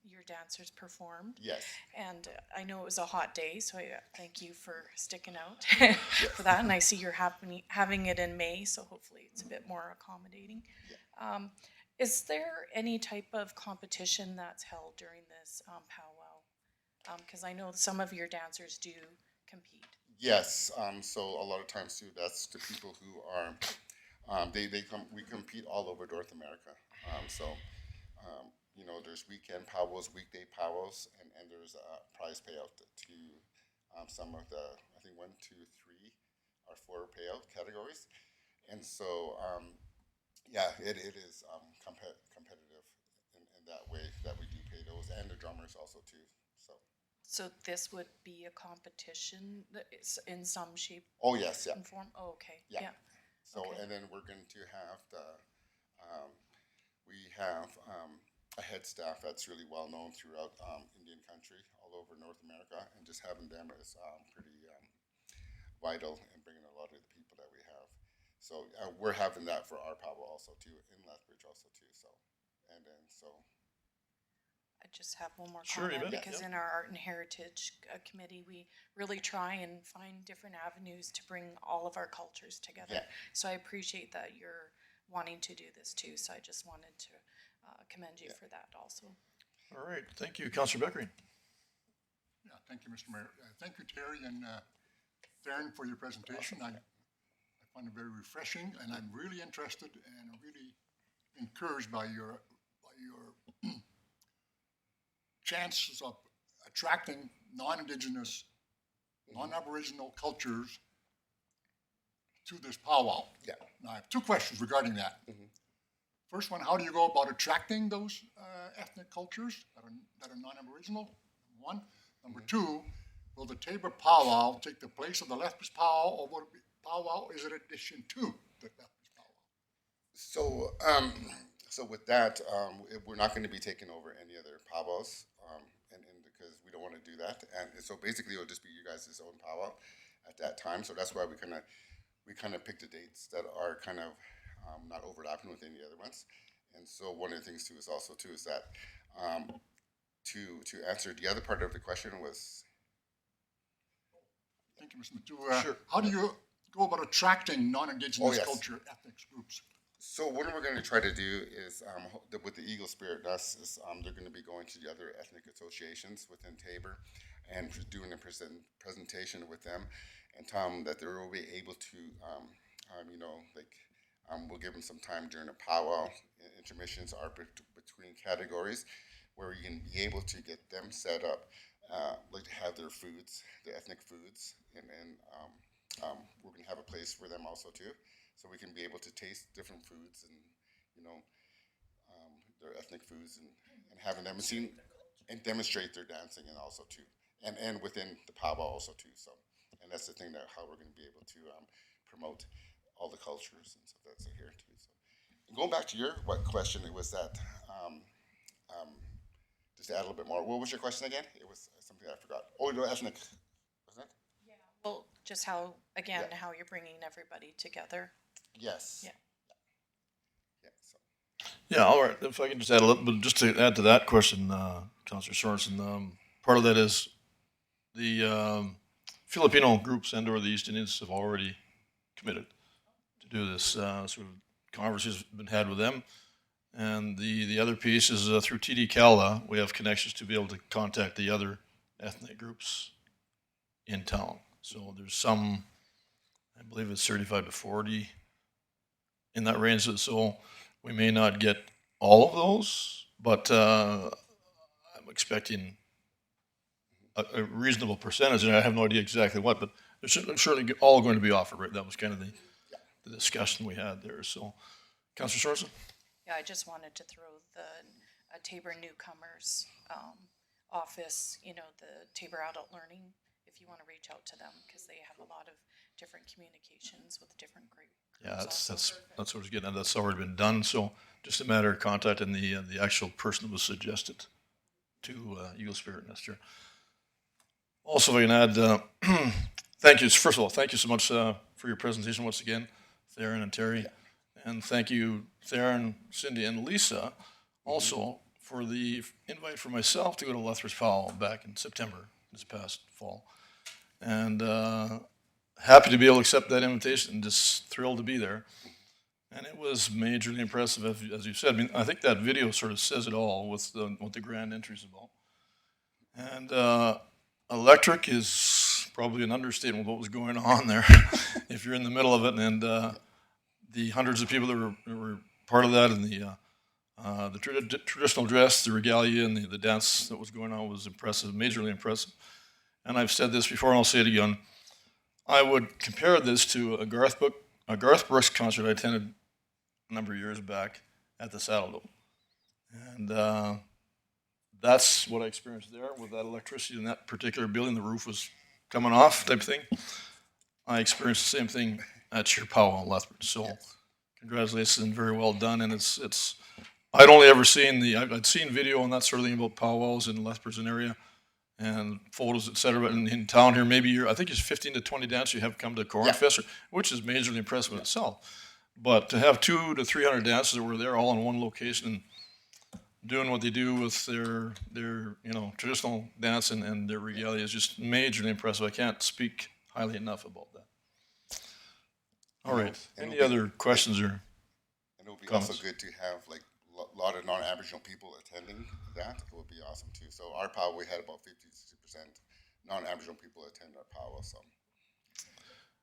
your dancers performed. Yes. And I know it was a hot day, so I thank you for sticking out for that. And I see you're having it in May, so hopefully it's a bit more accommodating. Yeah. Is there any type of competition that's held during this powwow? Because I know some of your dancers do compete. Yes. So a lot of times too, that's the people who are we compete all over North America. There's weekend powwows, weekday powwows, and there's a prize payout to some of the, I think 1, 2, 3, or 4 payout categories. And so, it is competitive in that way that we do pay those, and the drummers also too. So this would be a competition that is in some shape? Oh, yes, yeah. And form? Oh, okay. Yeah. So, okay. And then we're going to have we have a head staff that's really well known throughout Indian country, all over North America, and just having them is pretty vital in bringing a lot of the people that we have. So we're having that for our powwow also too, in Lethbridge also too. So, and then so. I just have one more Sure, comment, you bet. because in our Art and Heritage Committee, we really try and find different avenues to bring all of our cultures together. Yeah. So I appreciate that you're wanting to do this too. So I just wanted to commend you for that also. All right, thank you, Councillor Beckering. Yeah, thank you, Mr. Mayor. Thank you, Terry and Darren, for your presentation. I find it very refreshing, and I'm really interested and really encouraged by your chances of attracting non-Indigenous, non-Aboriginal cultures to this powwow. Yeah. Now, I have two questions regarding that. First one, how do you go about attracting those ethnic cultures that are non-Aboriginal? One. Number two, will the Tabor powwow take the place of the Lethbridge powwow, or will it be powwow is an addition to the Lethbridge powwow? So with that, we're not going to be taking over any other powwows, and because we don't want to do that. And so basically, it'll just be you guys' own powwow at that time. So that's why we kind of picked the dates that are kind of not overlapping with any other ones. And so one of the things too is that to answer the other part of the question was. Thank you, Mr. Matu. Sure. How do you go about attracting non-Indigenous culture ethnic groups? So what we're going to try to do is, with the Eagle Spirit Dust, is they're going to be going to the other ethnic associations within Tabor and doing a presentation with them, and tell them that they will be able to, we'll give them some time during a powwow. Intermissions are between categories where we can be able to get them set up, like to have their foods, the ethnic foods, and we're going to have a place for them also too. So we can be able to taste different foods and, their ethnic foods and having them see and demonstrate their dancing and also too. And within the powwow also too. So, and that's the thing that how we're going to be able to promote all the cultures and stuff that's here too. So, and going back to your question, it was that, just to add a little bit more, what was your question again? It was something I forgot. Oh, the ethnic, wasn't it? Yeah. Well, just how, again, how you're bringing everybody together. Yes. Yeah. Yeah, all right. If I can just add a little bit, just to add to that question, Councillor Sorensen, part of that is the Filipino groups and/or the East Indians have already committed to do this. Sort of conversations have been had with them, and the other piece is through TD Cala, we have connections to be able to contact the other ethnic groups in town. So there's some, I believe it's 35 to 40 in that range. So we may not get all of those, but I'm expecting a reasonable percentage, and I have no idea exactly what, but they're certainly all going to be offered, right? That was kind of the discussion we had there. So, Councillor Sorensen? Yeah, I just wanted to throw the Tabor Newcomers office, the Tabor Adult Learning, if you want to reach out to them, because they have a lot of different communications with different groups. Yeah, that's what I was getting at. That's already been done. So just a matter of contacting the actual person that was suggested to Eagle Spirit Nestor. Also, if I can add, thank you. First of all, thank you so much for your presentation once again, Theron and Terry. Yeah. And thank you, Theron, Cindy, and Lisa, also for the invite for myself to go to Lethbridge Powwow back in September, this past fall. And happy to be able to accept that invitation and just thrilled to be there. And it was majorly impressive, as you said. I mean, I think that video sort of says it all with what the grand entry is about. And electric is probably an understatement of what was going on there if you're in the middle of it. And the hundreds of people that were part of that, and the traditional dress, the regalia, and the dance that was going on was impressive, majorly impressive. And I've said this before, and I'll say it again. I would compare this to a Garth Brooks concert I attended a number of years back at the Saddle Dome. And that's what I experienced there with that electricity in that particular building. The roof was coming off type thing. I experienced the same thing at your powwow in Lethbridge. So congratulations and very well done. And it's I'd only ever seen I'd seen video and that sort of thing about powwows in Lethbridge and area, and photos, etc. But in town here, maybe I think it's 15 to 20 dancers you have come to Corn Fest, which is majorly impressive in itself. But to have 200 to 300 dancers that were there all in one location and doing what they do with their traditional dance and their regalia is just majorly impressive. I can't speak highly enough about that. All right. Any other questions or And it would be comments? also good to have lot of non-Aboriginal people attending that, it would be awesome too. So our powwow, we had about 50-60% non-Aboriginal people attend our powwow, so.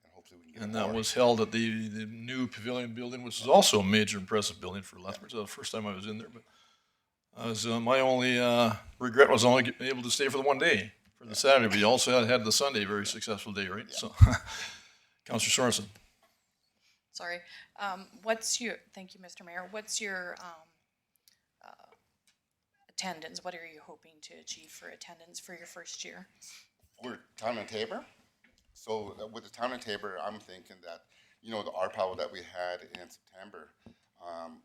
And hopefully we can get And more. that was held at the new pavilion building, which is also a major impressive building for Lethbridge. The first time I was in there, but I was, my only regret was only able to stay for the one day, for the Saturday, but you also had the Sunday, very successful day, right? So, Councillor Sorensen. Sorry. Thank you, Mr. Mayor. What's your attendance? What are you hoping to achieve for attendance for your first year? For Town and Tabor. So with the Town and Tabor, I'm thinking that, you know, the RPOW that we had in September,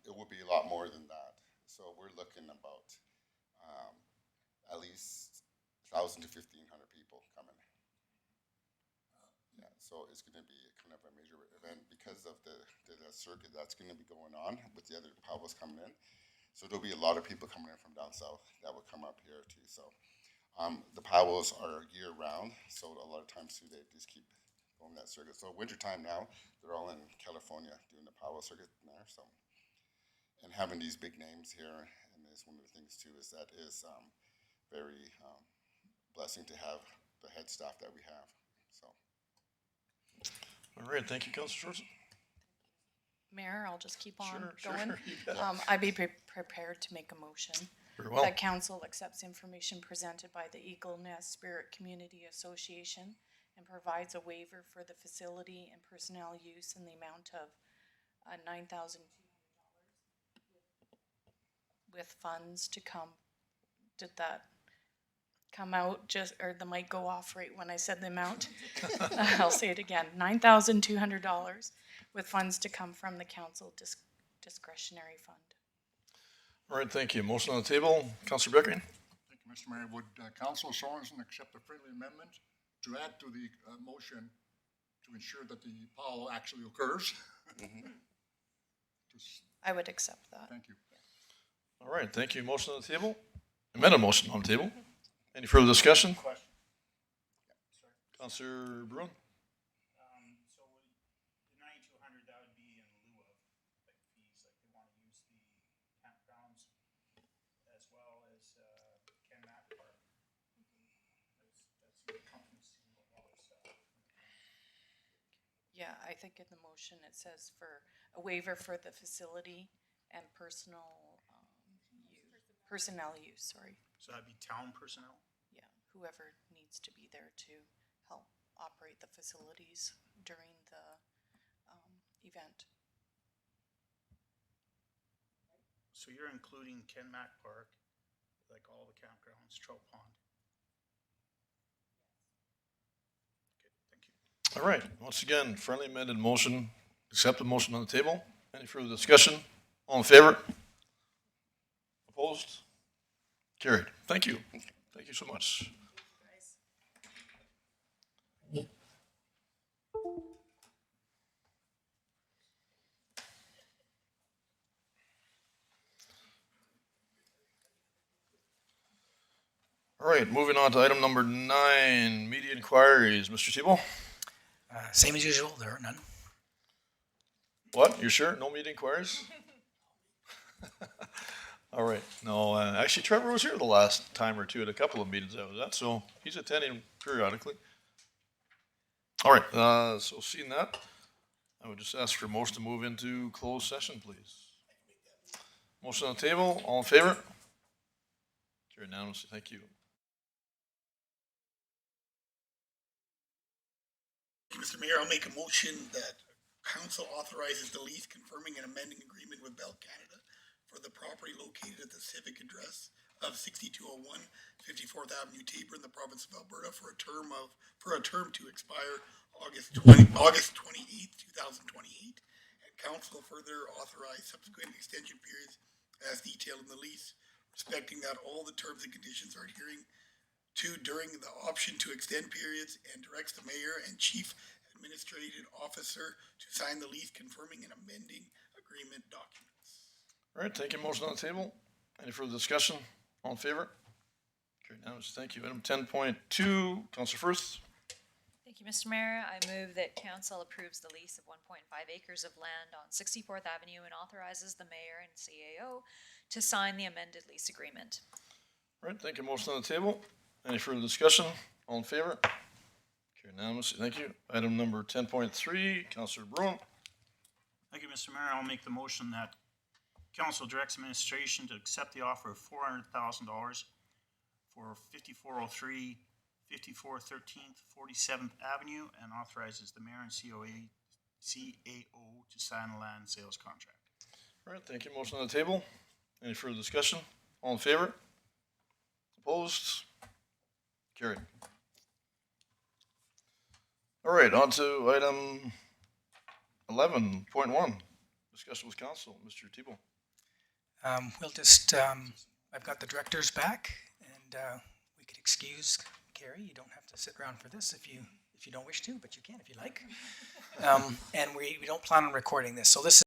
it would be a lot more than that. So we're looking about at least 1,000 to 1,500 people coming. Yeah, so it's going to be kind of a major event because of the circuit that's going to be going on with the other powwows coming in. So there'll be a lot of people coming in from down south that will come up here too. So the powwows are year round, so a lot of times too they just keep going that circuit. So wintertime now, they're all in California doing the powwow circuit there. So and having these big names here, and is one of the things too is that is very blessing to have the head staff that we have. So. All right, thank you, Councillor Sorensen. Mayor, I'll just keep on Sure, going. you bet. I'd be prepared to make a motion. Very well. That council accepts information presented by the Eagle Nest Spirit Community Association and provides a waiver for the facility and personnel use in the amount of $9,200 with funds to come. Did that come out or the mic go off right when I said the amount? I'll say it again, $9,200 with funds to come from the council discretionary fund. All right, thank you. Motion on the table. Councillor Beckering. Thank you, Mr. Mayor. Would Councilor Sorensen accept a friendly amendment to add to the motion to ensure that the powwow actually occurs? I would accept that. Thank you. All right, thank you. Motion on the table. Amended motion on the table. Any further discussion? Councillor Bruin. So the 9,200, that would be in lieu of like fees, like they want to use the campgrounds as well as Ken Mack Park. That's the company seeing what all this stuff. Yeah, I think in the motion it says for a waiver for the facility and personnel use, sorry. So that'd be town personnel? Yeah, whoever needs to be there to help operate the facilities during the event. So you're including Ken Mack Park, like all the campgrounds, Trout Pond? Okay, thank you. All right, once again, friendly amended motion. Accept the motion on the table. Any further discussion? All in favor? Opposed? Carried. Thank you. Thank you so much. All right, moving on to item number 9, media inquiries. Mr. Tebow? Same as usual, there are none. What? You sure? No media inquiries? All right. No, actually, Trevor was here the last time or two at a couple of meetings I was at, so he's attending periodically. All right. So seeing that, I would just ask for motion to move into closed session, please. Motion on the table. All in favor? Carried unanimously. Thank you. Mr. Mayor, I'll make a motion that council authorizes the lease confirming an amending agreement with Bell Canada for the property located at the civic address of 6201 54th Avenue, Tabor, in the province of Alberta for a term to expire August 28th, 2028. And council further authorize subsequent extension periods as detailed in the lease, respecting that all the terms and conditions are adhering to during the option to extend periods, and directs the mayor and chief administrative officer to sign the lease confirming and amending agreement documents. All right. Thank you. Motion on the table. Any further discussion? All in favor? Carried unanimously. Thank you. Item 10.2, Councillor Firth. Thank Thank you, Mr. Mayor. I move that council approves the lease of 1.5 acres of land on 64th Avenue and authorizes the mayor and CAO to sign the amended lease agreement. All right, thank you. Motion on the table. Any further discussion? All in favor? Carried unanimously. Thank you. Item number 10.3, Councillor Bruin. Thank you, Mr. Mayor. I'll make the motion that council directs administration to accept the offer of $400,000 for 5403, 5413th, 47th Avenue, and authorizes the mayor and CAO to sign a land sales contract. All right, thank you. Motion on the table. Any further discussion? All in favor? Opposed? Carried. All right, on to item 11.1, discussion with council. Mr. Tebow. We'll just, I've got the directors back, and we could excuse Carrie. You don't have to sit around for this if you don't wish to, but you can if you like. And we don't plan on recording this. So this is